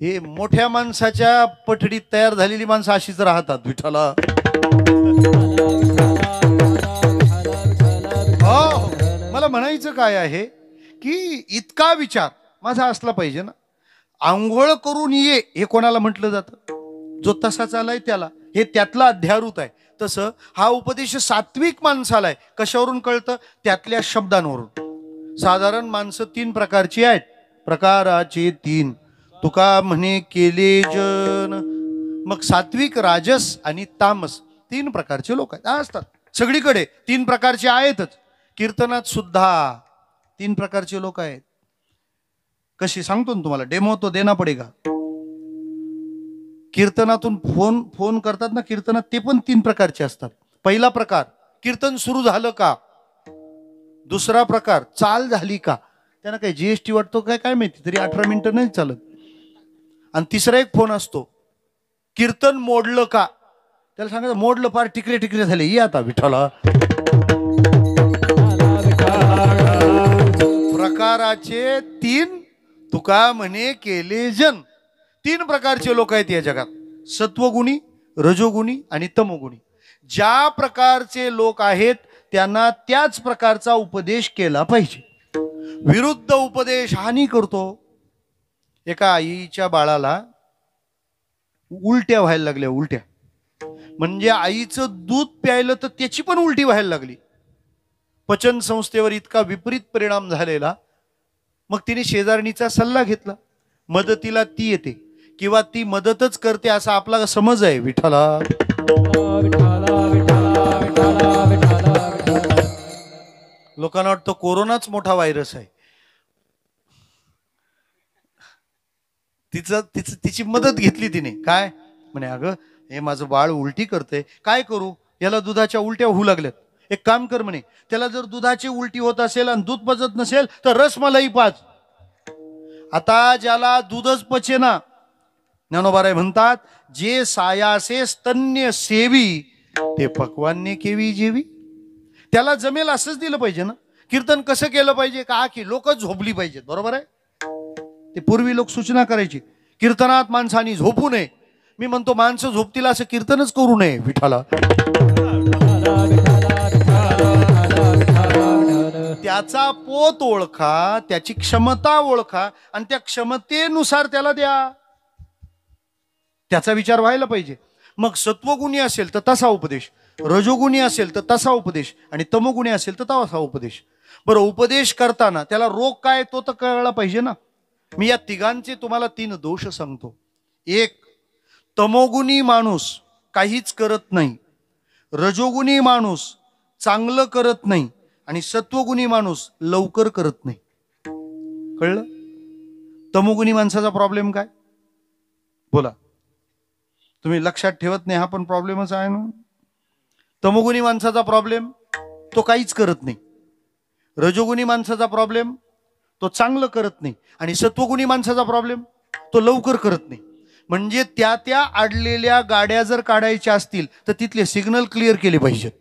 हे मोठ्या माणसाच्या पठडीत तयार झालेली माणसं अशीच राहतात. विठ्ठला हो, मला म्हणायचं काय आहे की इतका विचार माझा असला पाहिजे ना. आंघोळ करून ये हे कोणाला म्हटलं जातं? जो तसा चालाय त्याला. हे त्यातला अध्यारूत आहे. तसं हा उपदेश सात्विक माणसाला आहे. कशावरून कळतं? त्यातल्या शब्दांवरून. साधारण माणसं 3 प्रकारची आहेत. प्रकाराचे 3 तुका म्हणे केले जन. मग सात्विक, राजस आणि तामस 3 प्रकारचे लोक आहेत. असतात सगळीकडे 3 प्रकारचे आहेतच. कीर्तनात सुद्धा 3 प्रकारचे लोक आहेत. कशी सांगतो ना तुम्हाला, डेमो तो देना पडेगा. कीर्तनातून फोन करतात ना कीर्तनात, ते पण 3 प्रकारचे असतात. पहिला प्रकार, कीर्तन सुरू झालं का. दुसरा प्रकार, चाल झाली का. त्यांना काही जीएसटी वाटतो काय काय माहिती, तरी 18 मिनिटं नाही चालत. आणि तिसरा एक फोन असतो, कीर्तन मोडलं का. त्याला सांगायचं मोडलं, फार टिकले टिकले झाले, ये आता विठ्ठला. प्रकाराचे 3 तुका म्हणे केले जन. 3 प्रकारचे लोक आहेत या जगात. सत्वगुणी, रजोगुणी आणि तमोगुणी. ज्या प्रकारचे लोक आहेत त्यांना त्याच प्रकारचा उपदेश केला पाहिजे. विरुद्ध उपदेश हानी करतो. एका आईच्या बाळाला उलट्या व्हायला लागल्या. उलट्या म्हणजे आईचं दूध प्यायलं तर त्याची पण उलटी व्हायला लागली. पचन संस्थेवर इतका विपरीत परिणाम झालेला. मग तिने शेजारणीचा सल्ला घेतला. मदतीला ती येते किंवा ती मदतच करते असा आपला समज आहे. विठ्ठला लोकांना वाटतं कोरोनाच मोठा व्हायरस आहे. तिची मदत घेतली तिने. काय म्हणे, अगं हे माझं बाळ उलटी करतंय, काय करू, याला दुधाच्या उलट्या होऊ लागल्यात. एक काम कर म्हणे, त्याला जर दुधाची उलटी होत असेल आणि दूध पचत नसेल तर रसमलाई पाज. आता ज्याला दूधच पचेना, ज्ञानोबाराय म्हणतात, जे सायासे स्तन्य सेवी ते पक्वान्य केवी जेवी. त्याला जमेल असंच दिलं पाहिजे ना. कीर्तन कसं केलं पाहिजे का, की लोक झोपली पाहिजेत. बरोबर आहे. ते पूर्वी लोक सूचना करायची, कीर्तनात माणसांनी झोपू नये. मी म्हणतो माणसं झोपतील असं कीर्तनच करू नये. विठ्ठला त्याचा पोत ओळखा, त्याची क्षमता ओळखा आणि त्या क्षमतेनुसार त्याला द्या. त्याचा विचार व्हायला पाहिजे. मग सत्वगुणी असेल तर तसा उपदेश, रजोगुणी असेल तर तसा उपदेश आणि तमोगुणी असेल तर तसा उपदेश. बरं, उपदेश करताना त्याला रोग काय तो तर कळला पाहिजे ना. मी या तिघांचे तुम्हाला 3 दोष सांगतो. एक, तमोगुणी माणूस काहीच करत नाही, रजोगुणी माणूस चांगलं करत नाही आणि सत्वगुणी माणूस लवकर करत नाही. कळलं? तमोगुणी माणसाचा प्रॉब्लेम काय बोला. तुम्ही लक्षात ठेवत नाही, हा पण प्रॉब्लेमच आहे ना. तमोगुणी माणसाचा प्रॉब्लेम, तो काहीच करत नाही. रजोगुणी माणसाचा प्रॉब्लेम, तो चांगलं करत नाही. आणि सत्वगुणी माणसाचा प्रॉब्लेम, तो लवकर करत नाही. म्हणजे त्या अडलेल्या गाड्या जर काढायच्या असतील तर तिथले सिग्नल क्लिअर केले पाहिजेत.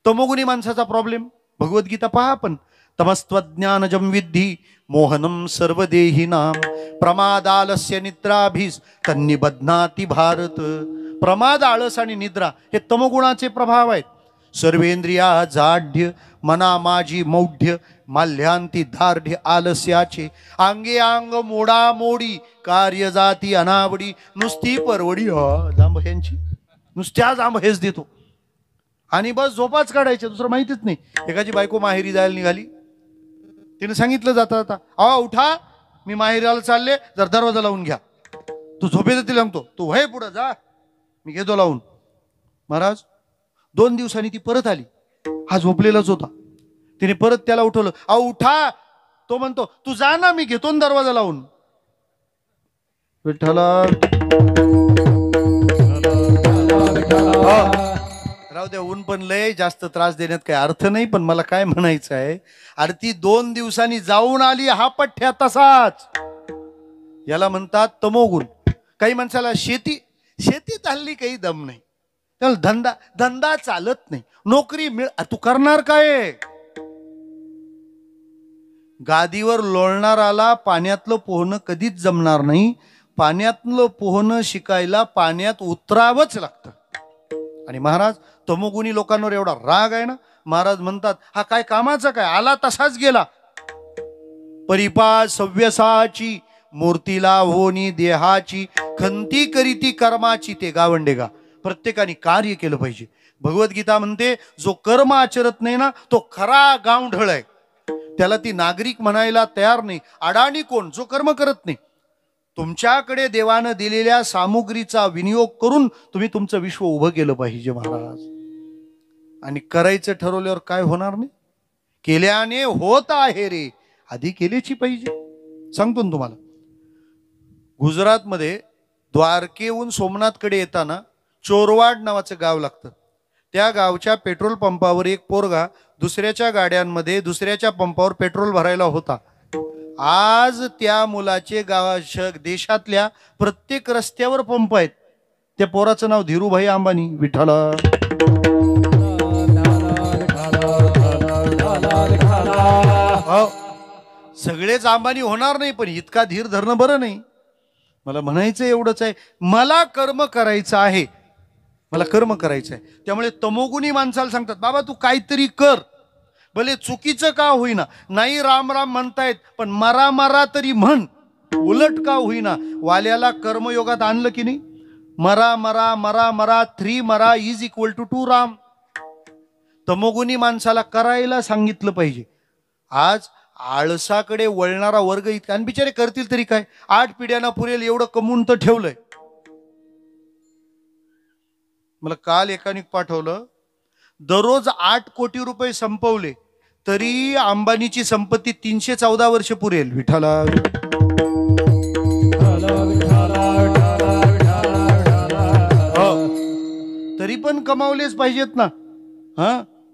तमोगुणी माणसाचा प्रॉब्लेम, भगवद्गीता पहा आपण, तमस्त्वज्ञानजं विद्धि मोहनम सर्वदेहिनां प्रमादालस्य निद्राभिस तन्निबध्नाति भारत. प्रमाद, आळस आणि निद्रा हे तमोगुणाचे प्रभाव आहेत. सर्वेंद्रिया जाढ्य मना माझी मौढ्य माल्यांती दार्ढ्य आलस्याचे अंगे अंग मोडामोडी कार्य जाती अनावडी नुसती परवडी जांभह्यांची. नुसत्या जांभहेच देतो आणि बस झोपाच काढायच्या, दुसरं माहितीच नाही. एकाची बायको माहेरी जायला निघाली. तिने सांगितलं जाता जाता, अहो उठा, मी माहेराला चालले, जर दरवाजा लावून घ्या. तू झोपेत तिला सांगतो, तू वय पुढं जा, मी घेतो लावून. महाराज 2 दिवसांनी ती परत आली. हा झोपलेलाच होता. तिने परत त्याला उठवलं, अहो उठा. तो म्हणतो, तू जा ना, मी घेतो दरवाजा लावून. विठ्ठला राहू द्या, ऊन पण लय, जास्त त्रास देण्यात काही अर्थ नाही. पण मला काय म्हणायचं आहे, अरे ती 2 दिवसांनी जाऊन आली, हा पठ्ठ्या तसाच. याला म्हणतात तमोगुण. काही माणसाला शेतीत हल्ली काही दम नाही. त्याला धंदा धंदा चालत नाही, नोकरी तू करणार काय? गादीवर लोळणाराला पाण्यातलं पोहणं कधीच जमणार नाही. पाण्यातलं पोहणं शिकायला पाण्यात उतरावंच लागतं. आणि महाराज तमोगुणी लोकांवर एवढा राग आहे ना, महाराज म्हणतात हा काय कामाचा काय, आला तसाच गेला. परिपाठ सव्यसाची मूर्तीला होनी देहाची, खंती करीती कर्माची ते गावंडेगा. प्रत्येकाने कार्य केलं पाहिजे. भगवद्गीता म्हणते जो कर्म आचरत नाही ना तो खरा गावढळ आहे. त्याला ती नागरिक म्हणायला तयार नाही. अडाणी कोण? जो कर्म करत नाही. तुमच्याकडे देवानं दिलेल्या सामुग्रीचा विनियोग करून तुम्ही तुमचं विश्व उभं केलं पाहिजे महाराज. आणि करायचं ठरवल्यावर काय होणार नाही? केल्याने होत आहे रे, आधी केल्याची पाहिजे. सांगतो ना तुम्हाला, गुजरातमध्ये द्वारकेहून सोमनाथकडे येताना चोरवाड नावाचं गाव लागतं. त्या गावच्या पेट्रोल पंपावर एक पोरगा दुसऱ्याच्या गाड्यांमध्ये दुसऱ्याच्या पंपावर पेट्रोल भरायला होता. आज त्या मुलाचे देशातल्या प्रत्येक रस्त्यावर पंप आहेत. त्या पोराचं नाव धीरूभाई अंबानी. विठ्ठला सगळेच अंबानी होणार नाही, पण इतका धीर धरणं बरं नाही. मला म्हणायचं एवढंच आहे, मला कर्म करायचं आहे, मला कर्म करायचं आहे. त्यामुळे तमोगुणी माणसाला सांगतात बाबा तू काहीतरी कर, भले चुकीचं का होईना. नाही राम राम म्हणतायत पण मरा मरा तरी म्हण, उलट का होईना. वाल्याला कर्मयोगात आणलं की नाही, मरा मरा मरा मरा 3 मरा इज इक्वल टू 2 राम. तमोगुणी माणसाला करायला सांगितलं पाहिजे. आज आळसाकडे वळणारा वर्ग इतका, आणि बिचारे करतील तरी काय, 8 पिढ्यांना पुरेल एवढं कमवून तर ठेवलंय. मला काल एकाने पाठवलं, दररोज 8 कोटी रुपये संपवले तरी अंबानीची संपत्ती 314 वर्ष पुरेल. विठ्ठला तरी पण कमावलेच पाहिजेत ना.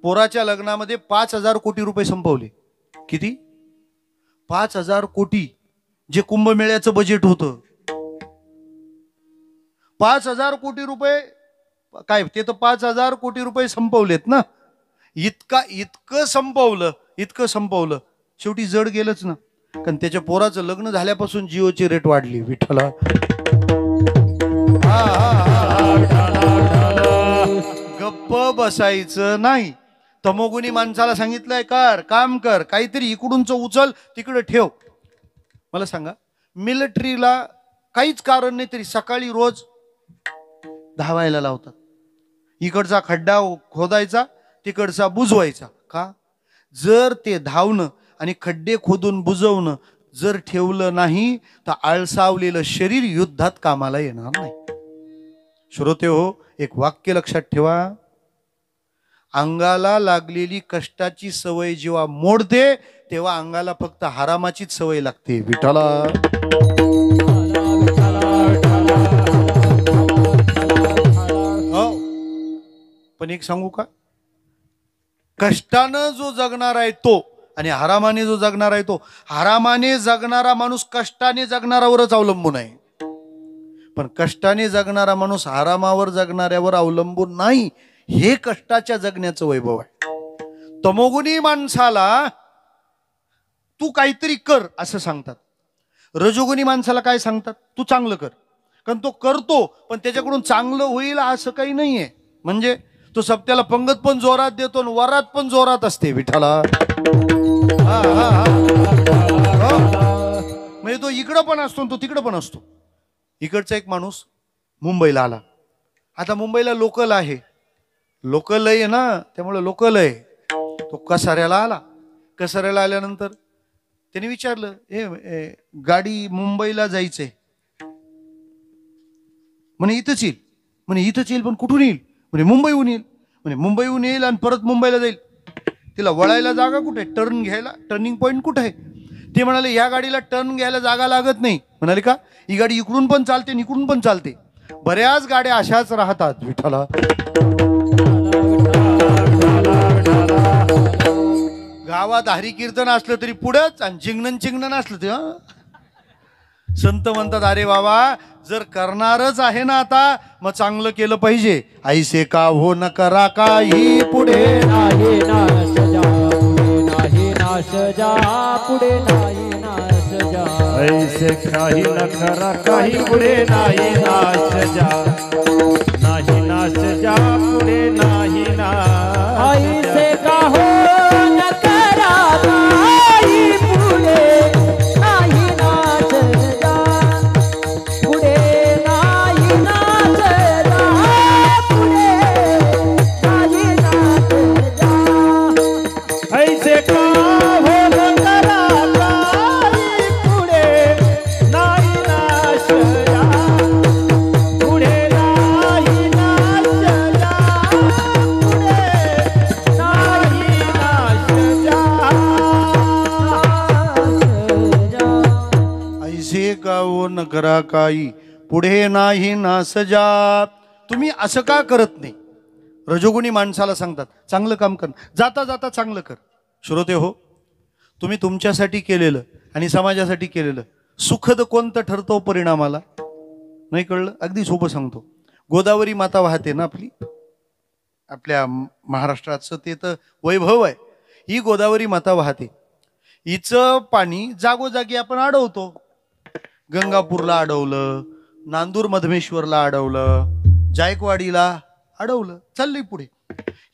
पोराच्या लग्नामध्ये 5,000 कोटी रुपये संपवले. किती? 5,000 कोटी, जे कुंभमेळ्याचं बजेट होतं. 5,000 कोटी रुपये काय, ते तर 5,000 कोटी रुपये संपवलेत ना. इतकं संपवलं शेवटी जड गेलंच ना. कारण त्याच्या पोराचं लग्न झाल्यापासून जिओची रेट वाढली. विठ्ठला गप्प बसायचं नाही. तमोगुणी माणसाला सांगितलंय कर, काम कर, काहीतरी इकडूनच उचल तिकडे ठेव. मला सांगा, मिलिटरीला काहीच कारण नाही तरी सकाळी रोज धावायला लावतात. इकडचा खड्डा खोदायचा, तिकडचा बुजवायचा. का? जर ते धावणं आणि खड्डे खोदून बुजवणं जर ठेवलं नाही तर आळसावलेलं शरीर युद्धात कामाला येणार नाही. श्रोते हो, एक वाक्य लक्षात ठेवा, अंगाला लागलेली कष्टाची सवय जेव्हा मोडते तेव्हा अंगाला फक्त हरामाचीच सवय लागते. विठ्ठला हो, पण एक सांगू का, कष्टानं जो जगणार आहे तो आणि हरामाने जो जगणार आहे तो, हरामाने जगणारा माणूस कष्टाने जगणारावरच अवलंबून आहे. पण कष्टाने जगणारा माणूस हरामावर जगणाऱ्यावर अवलंबून नाही. हे कष्टाच्या जगण्याचं वैभव आहे. तमोगुणी माणसाला तू काहीतरी कर असं सांगतात. रजोगुणी माणसाला काय सांगतात? तू चांगलं कर. कारण तो करतो पण त्याच्याकडून चांगलं होईल असं काही नाहीये. म्हणजे तो सप्त्याला पंगत पण जोरात देतो आणि वरात पण जोरात असते. विठ्ठला म्हणजे तो इकडं पण असतो तो तिकडं पण असतो. इकडचा एक माणूस मुंबईला आला. आता मुंबईला लोकल आहे, लोकल आहे ना, त्यामुळे लोकल आहे. तो कसाऱ्याला आला. कसाऱ्याला आल्यानंतर त्याने विचारलं, हे गाडी मुंबईला जायचंय म्हणे, इथंच येईल म्हणे. इथंच येईल पण कुठून येईल म्हणे? मुंबईहून येईल म्हणे. मुंबईहून येईल आणि परत मुंबईला जाईल. तिला वळायला जागा कुठे, टर्न घ्यायला टर्निंग पॉईंट कुठे आहे? ते म्हणाले या गाडीला टर्न घ्यायला जागा लागत नाही. म्हणाले का? ही गाडी इकडून पण चालते आणि इकडून पण चालते. बऱ्याच गाड्या अशाच राहतात. विठ्ठला गावात हरी कीर्तन असलं तरी पुढंच आणि चिंगणन असलं तरी संत म्हणतात अरे बाबा जर करणारच आहे ना आता मग चांगलं केलं पाहिजे. ऐसे का हो न करा काही पुढे नाही नाश जा पुढे नाही नाश जा पुढे नाही नाश जा ऐसे काही न करा काही पुढे नाही नाश जा नाही नाश जा पुढे नाही नाश ऐसे का हो न करा काही पुढे नाही नाश जा पुढे नाही नाश जा पुढे नाही नाश जा ऐसे का हो न करा काही पुढे नाही नाश जा पुढे नाही नाश जा पुढे नाही नाश जा ऐसे का हो न करा काही पुढे नाही नास जा. तुम्ही असं का करत नाही? रजोगुणी माणसाला सांगतात चांगलं काम कर, जाता जाता चांगलं कर. श्रोते हो, तुम्ही तुमच्यासाठी केलेलं आणि समाजासाठी केलेलं सुखद कोणतं ठरतो परिणामाला? नाही कळलं? अगदी सोपं सांगतो. गोदावरी माता वाहते ना आपली, आपल्या महाराष्ट्राचं ते तर वैभव आहे. ही गोदावरी माता वाहते, हिचं पाणी जागोजागी आपण अडवतो. गंगापूरला अडवलं, नांदूर मधमेश्वरला अडवलं, जायकवाडीला अडवलं, चाललंय पुढे.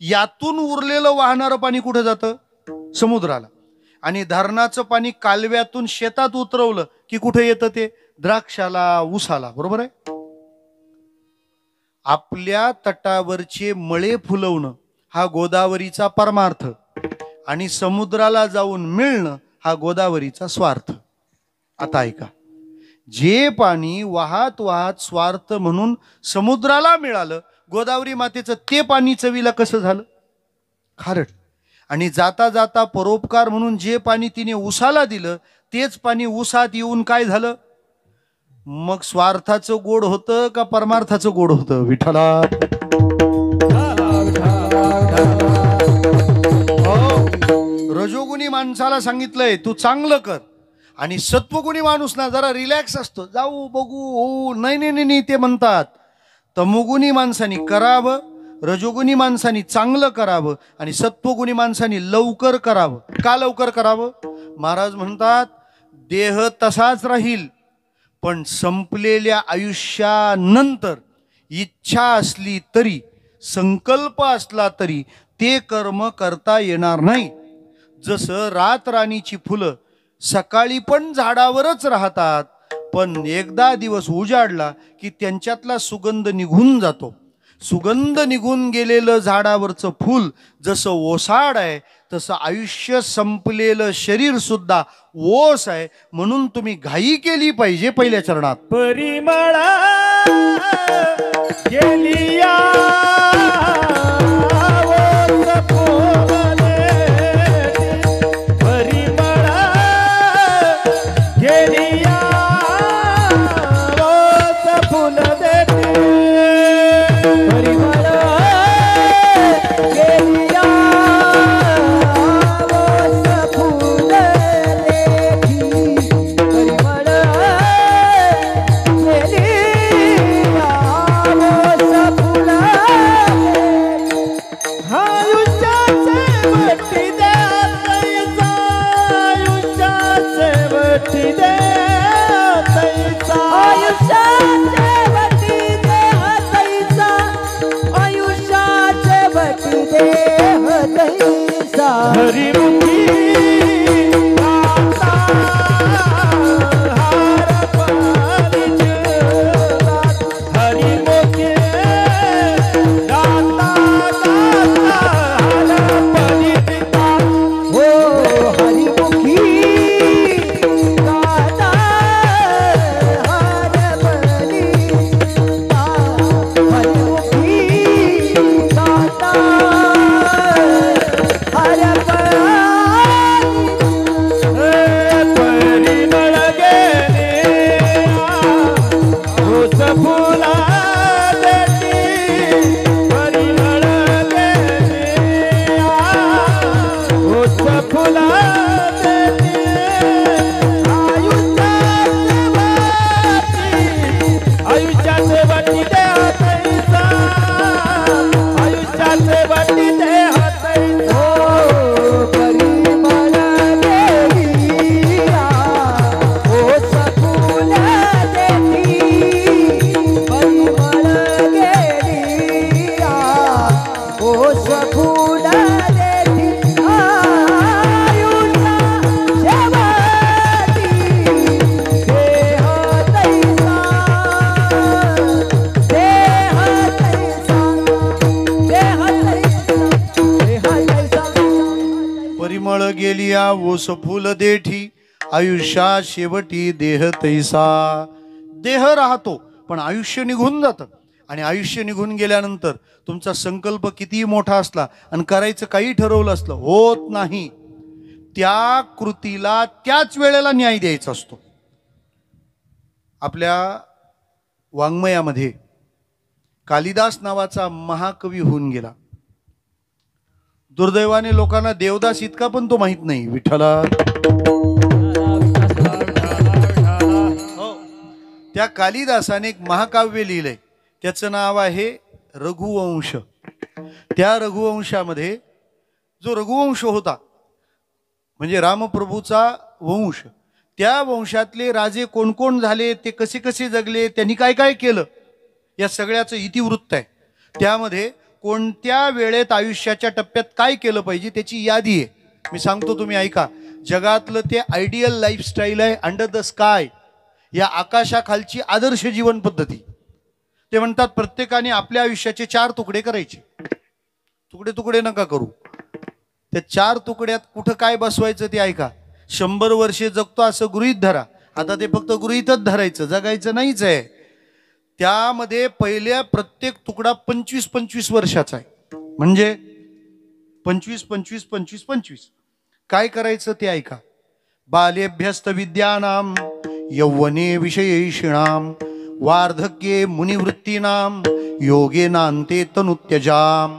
यातून उरलेलं वाहणारं पाणी कुठं जातं? समुद्राला. आणि धरणाचं पाणी कालव्यातून शेतात उतरवलं की कुठे येतं ते? द्राक्षाला, ऊसाला. बरोबर आहे? आपल्या तटावरचे मळे फुलवणं हा गोदावरीचा परमार्थ आणि समुद्राला जाऊन मिळणं हा गोदावरीचा स्वार्थ. आता ऐका, जे पाणी वाहत वाहत स्वार्थ म्हणून समुद्राला मिळालं, गोदावरी मातेचं ते पाणी चवीला कसं झालं? खारट. आणि जाता जाता परोपकार म्हणून जे पाणी तिने ऊसाला दिलं तेच पाणी ऊसात येऊन काय झालं? मग स्वार्थाचं गोड होतं का परमार्थाचं गोड होतं? विठ्ठला. रजोगुणी माणसाला सांगितलंय तू चांगलं कर, आणि सत्वगुणी माणूस ना जरा रिलॅक्स असतो, जाऊ बघू हो नाही नाही नाही ते म्हणतात. तमोगुणी माणसानी करावं, रजोगुणी माणसानी चांगलं करावं आणि सत्वगुणी माणसानी लवकर करावं. का लवकर करावं? महाराज म्हणतात देह तसाच राहील पण संपलेल्या आयुष्यानंतर इच्छा असली तरी, संकल्प असला तरी ते कर्म करता येणार नाही. जसं रातराणीची फुलं सकाळी पण झाडावरच राहतात, पण एकदा दिवस उजाडला की त्यांच्यातला सुगंध निघून जातो. सुगंध निघून गेलेलं झाडावरचं फूल जसं ओसाड आहे तसं आयुष्य संपलेलं शरीर सुद्धा ओस आहे. म्हणून तुम्ही घाई केली पाहिजे पहिल्या चरणात. परिमळ गेलिया परिमळ गेलिया फुल देते परिमळ गेलिया फुल देती परिमळ गेलिया फुल मिळिया ओस फुल देठी, आयुष्या शेवटी देह तैसा. देह राहतो पण आयुष्य निघून जातं, आणि आयुष्य निघून गेल्यानंतर तुमचा संकल्प कितीही मोठा असला आणि करायचं काही ठरवलं असलं, होत नाही. त्या कृतीला त्याच वेळेला न्याय द्यायचा असतो. आपल्या वाङ्मयामध्ये कालिदास नावाचा महाकवी होऊन गेला. दुर्दैवाने लोकांना देवदास इतका पण तो माहित नाही. विठ्ठला, हो, त्या कालिदासाने एक महाकाव्य लिहिलंय, त्याचं नाव आहे रघुवंश. त्या रघुवंशामध्ये जो रघुवंश होता म्हणजे रामप्रभूचा वंश, त्या वंशातले राजे कोण कोण झाले, ते कसे कसे जगले, त्यांनी काय काय केलं, या सगळ्याचं इतिवृत्त आहे. त्यामध्ये कोणत्या वेळेत आयुष्याच्या टप्प्यात काय केलं पाहिजे त्याची यादी आहे. मी सांगतो, तुम्ही ऐका. जगातलं ते आयडियल लाईफस्टाईल आहे, अंडर द स्काय, या आकाशाखालची आदर्श जीवन पद्धती. ते म्हणतात प्रत्येकाने आपल्या आयुष्याचे 4 तुकडे करायचे. तुकडे तुकडे नका करू. त्या 4 तुकड्यात कुठं काय बसवायचं ते ऐका. 100 वर्षे जगतो असं गृहीत धरा. आता ते फक्त गृहीतच धरायचं, जगायचं नाहीच आहे. त्यामध्ये पहिल्या प्रत्येक तुकडा 25-25 वर्षाचा आहे. म्हणजे 25-25-25-25 काय करायचं ते ऐका. बाल्यभ्यस्त विद्यानाम यौवने विषयेषिणाम वार्धक्ये मुनिवृत्तीनाम योगेनांते तनुत्यजाम.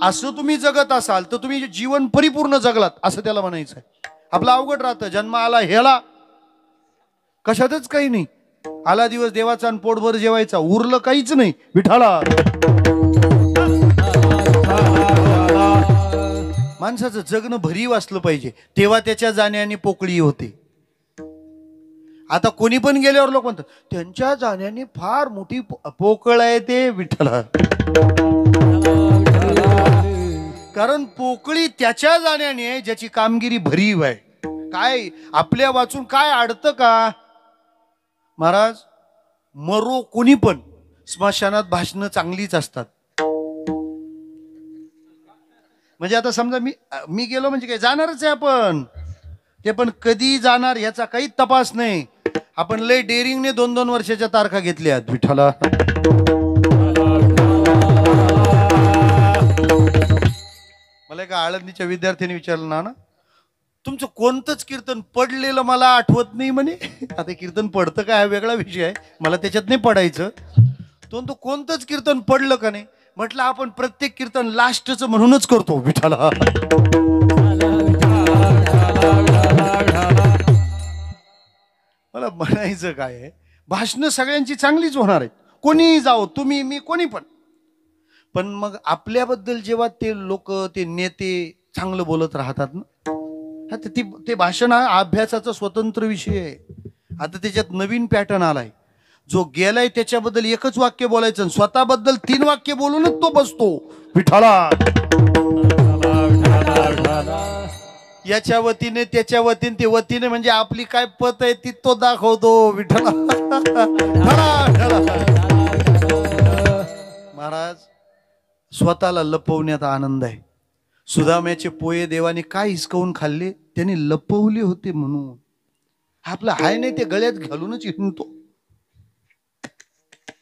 असं तुम्ही जगत असाल तर तुम्ही जीवन परिपूर्ण जगलात असं त्याला म्हणायचं आहे. आपलं अवघड राहतं. जन्म आला ह्याला कशातच काही नाही. आला दिवस देवाचा आणि पोटभर जेवायचा, उरलं काहीच नाही. विठाला, माणसाचं जगणं भरीव असलं पाहिजे, तेव्हा त्याच्या जाण्याने पोकळी होते. आता कोणी पण गेल्यावर लोक म्हणतात त्यांच्या जाण्याने फार मोठी पोकळ आहे ते. विठ्ठला, कारण पोकळी त्याच्या जाण्याने आहे ज्याची कामगिरी भरीव आहे. काय आपल्या वाचून काय अडतं का महाराज? मरो कोणी पण, स्मशानात भाषणं चांगलीच असतात. म्हणजे आता समजा मी गेलो म्हणजे काय, जाणारच आहे आपण. ते पण कधी जाणार याचा काही तपास नाही. आपण लय डेअरिंगने 2-2 वर्षाच्या तारखा घेतल्या. विठ्ठला, मला एका आळंदीच्या विद्यार्थ्यांनी विचारलं, ना तुमचं कोणतंच कीर्तन पडलेलं मला आठवत नाही म्हणे. आता कीर्तन पडतं काय हा वेगळा विषय आहे, मला त्याच्यात नाही पडायचं. तो कोणतंच कीर्तन पडलं का नाही. म्हटलं आपण प्रत्येक कीर्तन लास्टचं म्हणूनच करतो. विठ्ठला, मला म्हणायचं काय आहे, भाषणं सगळ्यांची चांगलीच होणार आहेत. कोणीही जाओ, तुम्ही मी कोणी पण मग आपल्याबद्दल जेव्हा ते लोक, ते नेते चांगलं बोलत राहतात ना, ते भाषण हा अभ्यासाचा स्वतंत्र विषय आहे. आता त्याच्यात नवीन पॅटर्न आलाय. जो गेलाय त्याच्याबद्दल एकच वाक्य बोलायचं, स्वतःबद्दल 3 वाक्य बोलूनच तो बसतो. विठ्ठला, याच्या वतीने त्याच्या वतीने ते वतीने म्हणजे आपली काय पत आहे ती तो दाखवतो. विठ्ठला, महाराज, स्वतःला लपवण्यात आनंद आहे. सुदाम्याचे पोहे देवाने काय हिसकावून खाल्ले, त्यांनी लपवले होते म्हणून. आपलं हाय नाही ते गळ्यात घालूनच हिंडतो.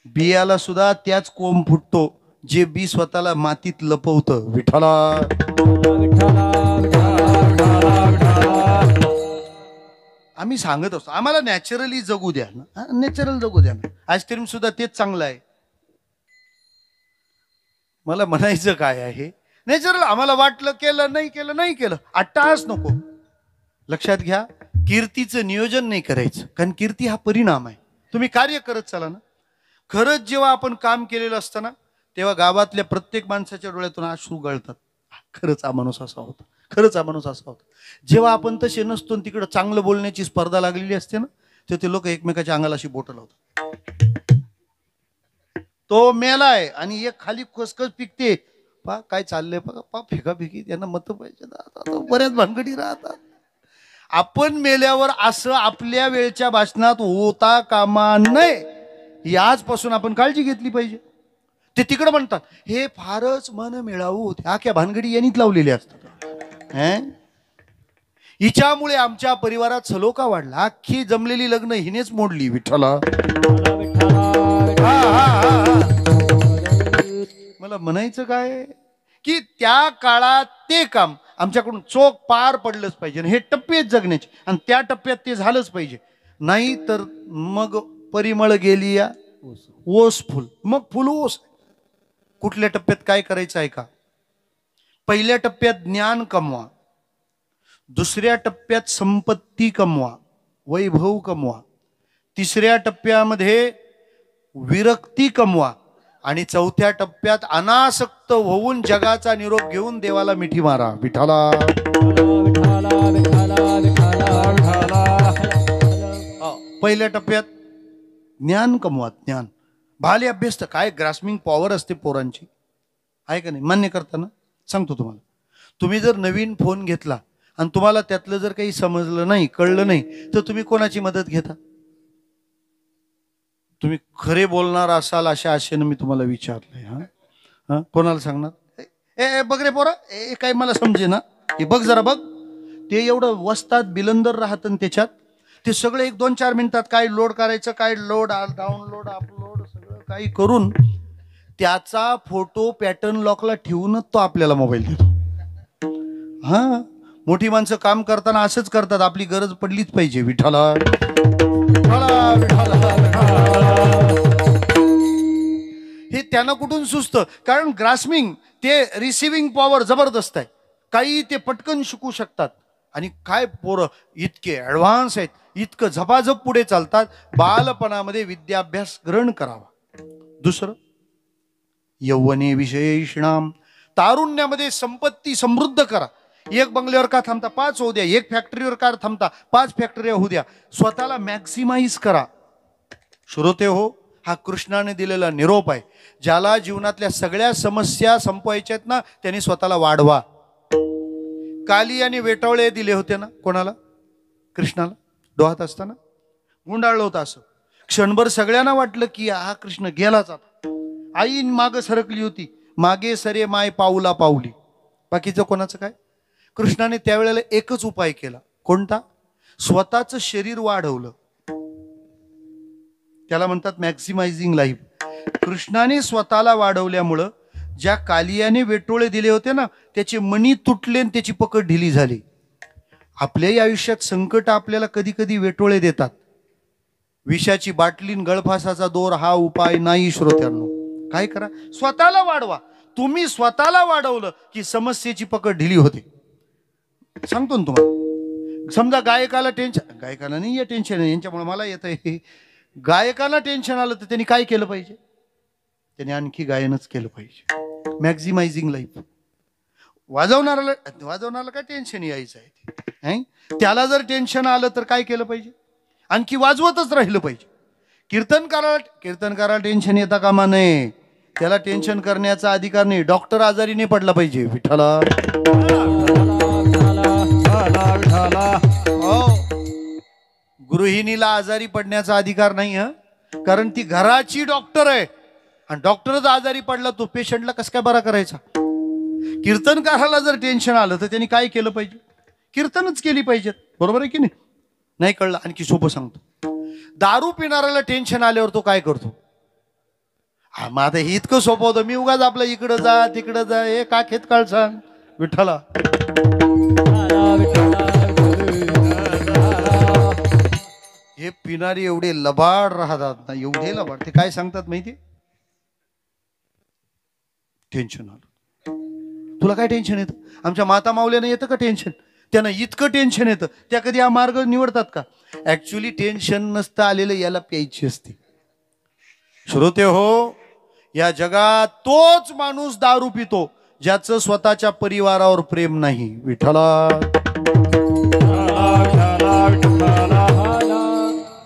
बियाला सुद्धा त्याच कोंब फुटतो जे बी स्वतःला मातीत लपवतं. विठ्ठला, आम्ही सांगत असतो आम्हाला नॅचरली जगू द्या ना, नॅचरल जगू द्या ना. आईस्क्रीम सुद्धा तेच चांगलं आहे. मला म्हणायचं काय आहे, नॅचरल आम्हाला वाटलं, केलं नाही केलं अट्टाहास नको. लक्षात घ्या, कीर्तीचं नियोजन नाही करायचं, कारण कीर्ती हा परिणाम आहे. तुम्ही कार्य करत चला ना. खरंच जेव्हा आपण काम केलेलं असतं ना, तेव्हा गावातल्या प्रत्येक माणसाच्या डोळ्यातून अश्रू गळतात. खरंच हा माणूस असा होता, खरंच हा माणूस असा होता. जेव्हा आपण तसे नसतो, तिकडं चांगलं बोलण्याची स्पर्धा लागलेली असते ना, तर ते लोक एकमेकाच्या अंगाला अशी बोटं लावतात. तो मेलाय आणि एक खाली खसखस पिकते. पा काय चाललंय बघा, पा फेकाफेकी, त्यांना मत पाहिजे, बऱ्याच भानगडी राहतात. आपण मेल्यावर असं आपल्या वेळच्या भाषणात होता कामा नये, ही आजपासून आपण काळजी घेतली पाहिजे. ते तिकडं म्हणतात हे फारच मन मिळावू, ह्या क्या भानगडी यांनीच लावलेली असतात. हिच्यामुळे आमच्या परिवारात सलोखा वाढला. अख्खी जमलेली लग्न हिनेच मोडली. विठ्ठला मला म्हणायचं काय की त्या काळात ते काम आमच्याकडून चोख पार पडलंच पाहिजे. हे टप्पे जगण्याचे आणि त्या टप्प्यात ते झालंच पाहिजे. नाही तर मग परिमळ गेली या ओस फुल, मग फुल ओस. कुठल्या टप्प्यात काय करायचं आहे का? पहिल्या टप्प्यात ज्ञान कमवा, दुसऱ्या टप्प्यात संपत्ती कमवा, वैभव कमवा, तिसऱ्या टप्प्यामध्ये विरक्ती कमवा आणि चौथ्या टप्प्यात अनासक्त होऊन जगाचा निरोप घेऊन देवाला मिठी मारा. विठाला पहिल्या टप्प्यात ज्ञान कमवा. ज्ञान भाले अभ्यास तर काय ग्रास्पिंग पॉवर असते पोरांची, आहे का नाही? मान्य करताना सांगतो तुम्हाला, तुम्ही जर नवीन फोन घेतला आणि तुम्हाला त्यातलं जर काही समजलं नाही, कळलं नाही, तर तुम्ही कोणाची मदत घेता? तुम्ही खरे बोलणार असाल अशा आशेनं मी तुम्हाला विचारलंय. हा कोणाला सांगणार? ए बघ रे पोरा, ए काय मला समजे ना, हे बघ जरा बघ. ते एवढं वस्तात बिलंदर राहतं त्याच्यात, ते सगळं 1-2-4 मिनिटात काय लोड करायचं, काय लोड डाउनलोड अपलोड सगळं काही करून त्याचा फोटो पॅटर्न लॉकला ठेवूनच तो आपल्याला मोबाईल देतो. हा मोठी माणसं काम करताना असंच करतात. आपली गरज पडलीच पाहिजे. विठाला हे त्यांना कुठून सुचतं? कारण ग्रास्पिंग ते रिसिव्हिंग पॉवर जबरदस्त आहे. काही ते पटकन शिकू शकतात. आणि काय पोरं इतके ॲडव्हान्स आहेत, इतकं झपाझप पुढे चालतात. बालपणामध्ये विद्याभ्यास ग्रहण करावा. दुसरं यौवने विशेषणाम, तारुण्यामध्ये संपत्ती समृद्ध करा. एक बंगल्यावर का थांबता, 5 होऊ द्या. एक फॅक्टरीवर का थांबता, 5 फॅक्टऱ्या होऊ द्या. स्वतःला मॅक्सिमाइज करा. श्रोते हो, हा कृष्णाने दिलेला निरोप आहे. ज्याला जीवनातल्या सगळ्या समस्या संपवायच्या आहेत ना, त्यांनी स्वतःला वाढवा. काली आणि वेटावळे दिले होते ना कोणाला? कृष्णाला. डोहात असताना गुंडाळलं होतं. असं क्षणभर सगळ्यांना वाटलं की हा कृष्ण गेलाच आता. आई माग सरकली होती, मागे सरे माय पाऊला पाऊली. बाकीचं कोणाचं काय? कृष्णाने त्यावेळेला एकच उपाय केला. कोणता? स्वतःचं शरीर वाढवलं. त्याला म्हणतात मॅक्सिमायझिंग लाईफ. कृष्णाने स्वतःला वाढवल्यामुळं ज्या कालियाने वेटोळे दिले होते ना, त्याचे मणी तुटले आणि त्याची पकड ढिली झाली. आपल्याही आयुष्यात संकट आपल्याला कधी कधी वेटोळे देतात. विषाची बाटलीन गळफासाचा दोर हा उपाय नाही श्रोत्यांनो. काय करा? स्वतःला वाढवा. तुम्ही स्वतःला वाढवलं की समस्येची पकड ढिली होते. सांगतो ना तुम्हाला. समजा गायकाला टेन्शन, गायकाला नाही आहे टेन्शन, यांच्यामुळे मला येत आहे. गायकाला टेन्शन आलं तर त्यांनी काय केलं पाहिजे? त्याने आणखी गायनच केलं पाहिजे. मॅक्झिमायझिंग लाईफ. वाजवणाऱ्याला काय टेन्शन यायचं आहे, त्याला जर टेन्शन आलं तर काय केलं पाहिजे? आणखी वाजवतच राहिलं पाहिजे. कीर्तनकाराला टेन्शन येता कामा नये. त्याला टेन्शन करण्याचा अधिकार नाही. डॉक्टर आजारी नाही पडला पाहिजे. विठ्ठला गृहिणीला आजारी पडण्याचा अधिकार नाही. कारण ती घराची डॉक्टर आहे आणि डॉक्टरच आजारी पडला, तो पेशंटला कसं काय बरा करायचा? कीर्तनकाराला जर टेन्शन आलं तर त्यांनी काय केलं पाहिजे? कीर्तनच केली पाहिजेत. बरोबर आहे की नाही? नाही कळलं? आणखी सोपं सांगतो. दारू पिणाऱ्याला टेन्शन आल्यावर तो काय करतो? हा मग आता हे इतकं सोपं होतं. मी उगाच आपलं इकडं जा तिकडं जा, हे का खेत काळ सांग. विठ्ठला हे पिणारी एवढे लबाड राहतात ना, एवढे लबाड. ते काय सांगतात माहिती? टेन्शन आलं. तुला काय टेन्शन येतं? आमच्या माता माऊल्यानं येतं का टेन्शन? त्यांना इतकं टेन्शन येतं, त्या कधी हा मार्ग निवडतात का? ऍक्च्युली टेन्शन नसतं आलेलं, याला प्यायची असते. श्रोते हो, या जगात तोच माणूस दारू पितो ज्याचं स्वतःच्या परिवारावर प्रेम नाही. विठ्ठला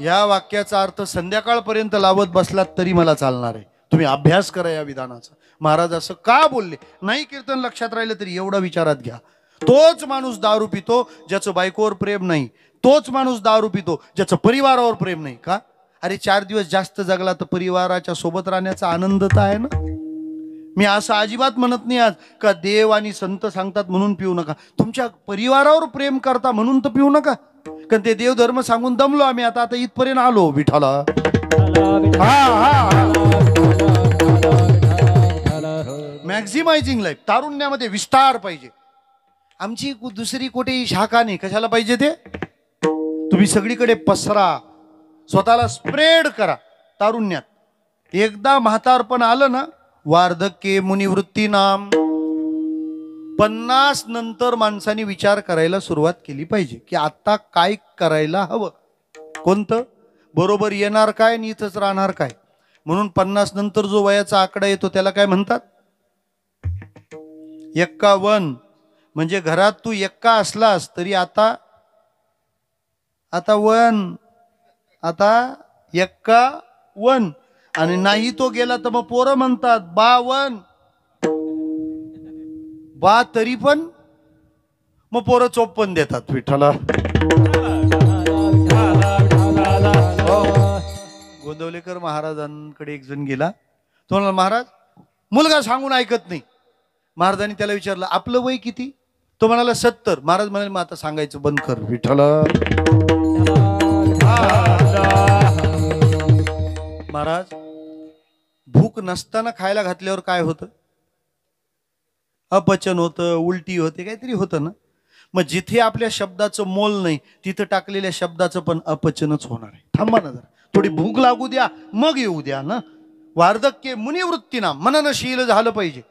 या वाक्याचा अर्थ संध्याकाळपर्यंत लावत बसलात तरी मला चालणार आहे. तुम्ही अभ्यास करा या विधानाचा. महाराज असं का बोलले? नाही कीर्तन लक्षात राहिलं तरी एवढा विचारात घ्या. तोच माणूस दारू पितो ज्याचं बायकोवर प्रेम नाही. तोच माणूस दारू पितो ज्याचं परिवारावर प्रेम नाही. का? अरे 4 दिवस जास्त जगला तर परिवाराच्या सोबत राहण्याचा आनंद तर आहे ना. मी असं अजिबात म्हणत नाही आज का देव आणि संत सांगतात म्हणून पिऊ नका. तुमच्या परिवारावर प्रेम करता म्हणून तर पिऊ नका. कारण ते देव धर्म सांगून दमलो आम्ही. आता आता इथपर्यंत आलो विठाला. मॅक्झिमायझिंग लाईफ, तारुण्यामध्ये विस्तार पाहिजे. आमची दुसरी कुठेही शाखा नाही. कशाला पाहिजे ते? तुम्ही सगळीकडे पसरा, स्वतःला स्प्रेड करा तारुण्यात. एकदा म्हातारपण आलं ना, वार्धक्ये मुनिवृत्ती नाम, 50 नंतर माणसाने विचार करायला सुरुवात केली पाहिजे की आता काय करायला हवं, कोणतं बरोबर येणार काय आणि इथंच राहणार काय. म्हणून 50 नंतर जो वयाचा आकडा येतो त्याला काय म्हणतात? 51. म्हणजे घरात तू एक्का असलास तरी आता एक्का वन, आणि नाही तो गेला तर मग पोरं म्हणतात 52. बा तरी पण मग पोरं 54 देतात विठ्ठला. गोंदवलेकर महाराजांकडे एक जण गेला. तो म्हणाला, महाराज मुलगा सांगून ऐकत नाही. महाराजांनी त्याला विचारलं, आपलं वय किती? तो म्हणाला 70. महाराज म्हणाले, मग आता सांगायचं बंद कर विठ्ठला. महाराज भूक नसताना खायला घातल्यावर काय होतं? अपचन होतं, उलटी होते, काहीतरी होतं ना. मग जिथे आपल्या शब्दाचं मोल नाही तिथं टाकलेल्या शब्दाचं पण अपचनच होणार आहे. थांबा ना जरा, थोडी भूक लागू द्या, मग येऊ द्या ना. वार्धक्ये मुनिवृत्तीना, मननशील झालं पाहिजे.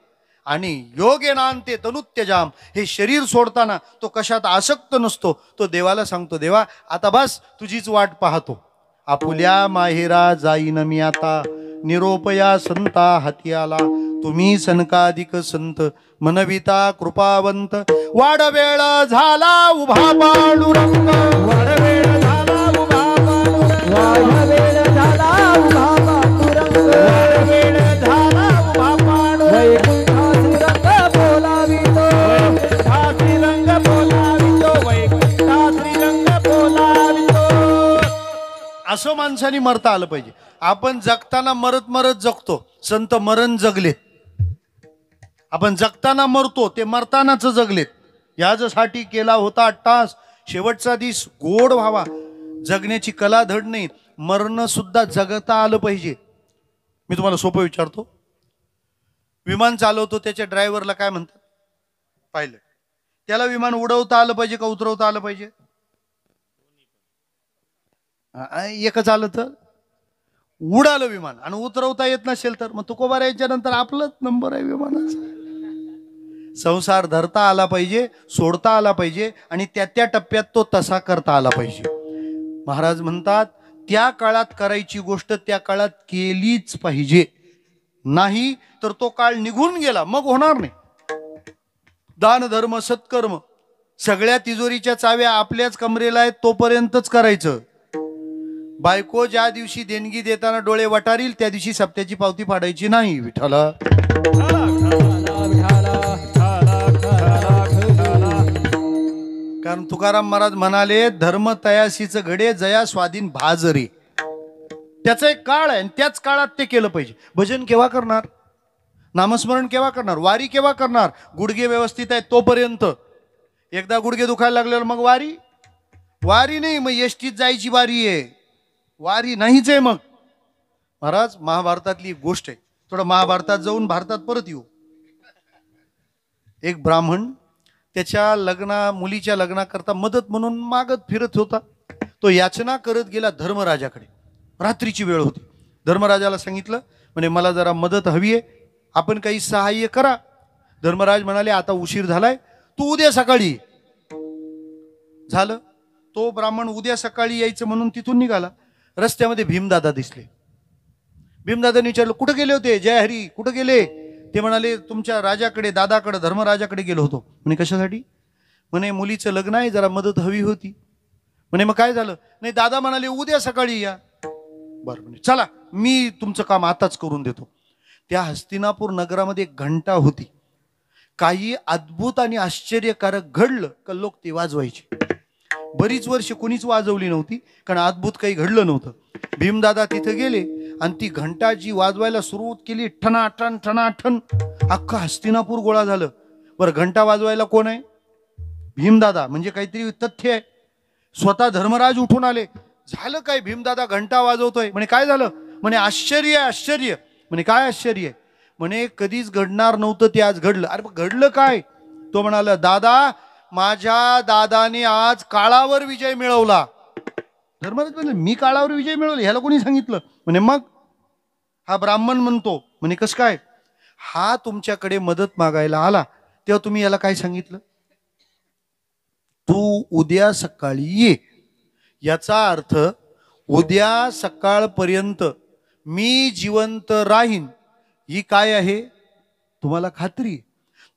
आणि योगेनांते तनुत्यजाम, हे शरीर सोडताना तो कशात आसक्त नसतो. तो देवाला सांगतो, देवा आता बस तुझीच वाट पाहतो. आपुल्या माहेरा जाईन मी आता, निरोपया संता हाती आला. तुम्ही सनकाधिक संत, मनविता कृपावंत. वाडवेळ झाला उभा पांडुरंग, वाडवेळ झाला उभा पांडुरंग, वाडवेळ झाला उभा पांडुरंग, वाडवेळ झाला उभा पांडुरंग. वैकुंठासी रंग बोलावितो, वैकुंठासी रंग बोलावितो, वैकुंठासी रंग बोलावितो. असं माणसाने मरता आलं पाहिजे. आपण जगताना मरत मरत जगतो. संत मरण जगलेत. आपण जगताना मरतो, ते मरतानाच जगलेत. यासाठी केला होता अट्टास, शेवटचा दिस गोड व्हावा. जगण्याची कला धड नाही, मरण सुद्धा जगता आलं पाहिजे. मी तुम्हाला सोपं विचारतो, विमान चालवतो त्याच्या ड्रायव्हरला काय म्हणतात? पाहिलं. त्याला विमान उडवता आलं पाहिजे का उतरवता आलं पाहिजे? एकच आलं तर उडालं विमान, आणि उतरवता येत नसेल तर मग तुकोबा यायच्या नंतर आपलाच नंबर आहे विमानाचा. संसार धरता आला पाहिजे, सोडता आला पाहिजे, आणि त्या त्या टप्प्यात तो तसा करता आला पाहिजे. महाराज म्हणतात, त्या काळात करायची गोष्ट त्या काळात केलीच पाहिजे. नाही तर तो काळ निघून गेला मग होणार नाही. दान धर्म सत्कर्म सगळ्या तिजोरीच्या चाव्या आपल्याच कमरेला आहेत तोपर्यंतच करायचं. बायको ज्या दिवशी देणगी देताना डोळे वटारील त्या दिवशी सप्त्याची पावती फाडायची नाही विठाला. कारण तुकाराम महाराज म्हणाले, धर्म तयासीच घडे जया स्वाधीन भाजरे. त्याचा एक काळ आहे आणि त्याच काळात ते केलं पाहिजे. भजन केव्हा करणार? नामस्मरण केव्हा करणार? वारी केव्हा करणार? गुडघे व्यवस्थित आहेत तोपर्यंत. एकदा गुडघे दुखायला लागल्यावर मग वारी नाही, मग एसटीत जायची वारी आहे. वारी नाहीच आहे. मग महाराज महाभारतातली एक गोष्ट आहे, थोडं महाभारतात जाऊन भारतात परत येऊ. एक ब्राह्मण त्याच्या मुलीच्या लग्नाकरता मदत म्हणून मागत फिरत होता. तो याचना करत गेला धर्मराजाकडे. रात्रीची वेळ होती. धर्मराजाला सांगितलं, म्हणे मला जरा मदत हवी आहे, आपण काही सहाय्य करा. धर्मराज म्हणाले, आता उशीर झालाय, तू उद्या सकाळी. झालं. तो ब्राह्मण उद्या सकाळी यायचं म्हणून तिथून निघाला. रस्त्यामध्ये भीमदादा दिसले. भीमदादाने विचारलं, कुठं गेले होते? जय हरी कुठं गेले? ते म्हणाले, तुमच्या राजाकडे, दादाकडे, धर्मराजाकडे गेलो होतो. म्हणे कशासाठी? म्हणे मुलीचं लग्न आहे, जरा मदत हवी होती. म्हणे मग काय झालं? नाही, दादा म्हणाले उद्या सकाळी या. बरं म्हणे, चला मी तुमचं काम आताच करून देतो. त्या हस्तिनापूर नगरामध्ये एक घंटा होती. काही अद्भुत आणि आश्चर्यकारक घडलं का लोक ते वाजवायचे. बरीच वर्ष कोणीच वाजवली नव्हती, कारण अद्भुत काही घडलं नव्हतं. भीमदादा तिथे गेले आणि ती घंटा जी वाजवायला सुरुवात केली, ठणाठण ठणाठण अख्खा हस्तिनापूर गोळा झालं. बरं, घंटा वाजवायला कोण आहे? भीमदादा. म्हणजे काहीतरी तथ्य आहे. स्वतः धर्मराज उठून आले. झालं काय? भीमदादा घंटा वाजवतोय. म्हणे काय झालं? म्हणे आश्चर्य आहे, आश्चर्य. म्हणे काय आश्चर्य आहे? म्हणे कधीच घडणार नव्हतं ते आज घडलं. अरे घडलं काय? तो म्हणाला, दादा, माझ्या दादाने आज काळावर विजय मिळवला. धर्मराज म्हणले, मी काळावर विजय मिळवला? ह्याला कोणी सांगितलं? म्हणे मग हा ब्राह्मण म्हणतो. म्हणे कसं काय? हा तुमच्याकडे मदत मागायला आला तेव्हा तुम्ही याला काय सांगितलं? तू उद्या सकाळी ये. याचा अर्थ उद्या सकाळपर्यंत मी जिवंत राहीन ही काय आहे? तुम्हाला खात्री.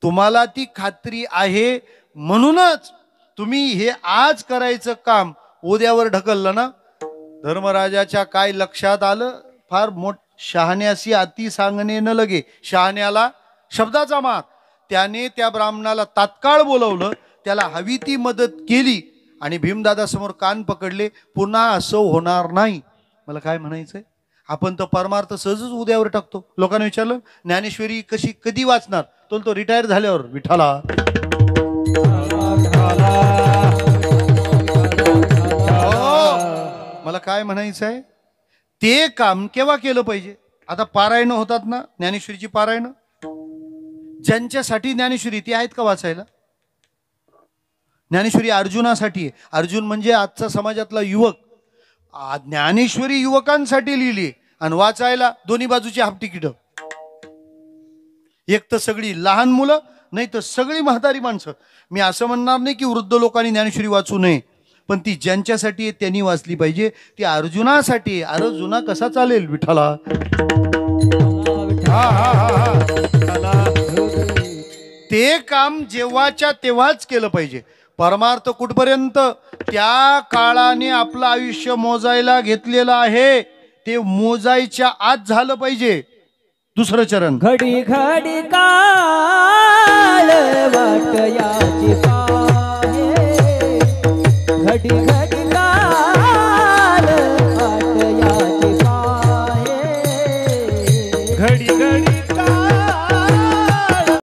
तुम्हाला ती खात्री आहे म्हणूनच तुम्ही हे आज करायचं काम उद्यावर ढकललं ना. धर्मराजाच्या काय लक्षात आलं? फार शहाण्यासी अति सांगणे न लगे. शहाण्याला शब्दाचा मार. त्याने त्या ब्राह्मणाला तात्काळ बोलवलं, त्याला हवी ती मदत केली आणि भीमदादा समोर कान पकडले. पुन्हा असं होणार नाही. मला काय म्हणायचंय, आपण तर परमार्थ सहजच उद्यावर टाकतो. लोकांना विचारलं ज्ञानेश्वरी कधी वाचणार, तो रिटायर झाल्यावर. विठाला मला काय म्हणायचं आहे, ते काम केव्हा केलं पाहिजे? आता पारायण होतात ना, ज्ञानेश्वरीची पारायण. ज्यांच्यासाठी ज्ञानेश्वरी ती आहेत का वाचायला? ज्ञानेश्वरी अर्जुनासाठी आहे. अर्जुन म्हणजे आजचा समाजातला युवक. ज्ञानेश्वरी युवकांसाठी लिहिली आणि वाचायला दोन्ही बाजूची हाफ तिकीट. एक तर सगळी लहान मुलं, नाही तर सगळी म्हातारी माणसं. मी असं म्हणणार नाही की वृद्ध लोकांनी ज्ञानेश्वरी वाचू नये, पण ती ज्यांच्यासाठी आहे त्यांनी वाचली पाहिजे. ती अर्जुनासाठी. अर्जुना कसा चालेल? विठाला. ते काम जेव्हाच्या तेव्हाच केलं पाहिजे. परमार्थ कुठपर्यंत? त्या काळाने आपलं आयुष्य मोजायला घेतलेलं आहे ते मोजायच्या आत झालं पाहिजे. दुसरं चरण. घडी घडी काळ वाट याची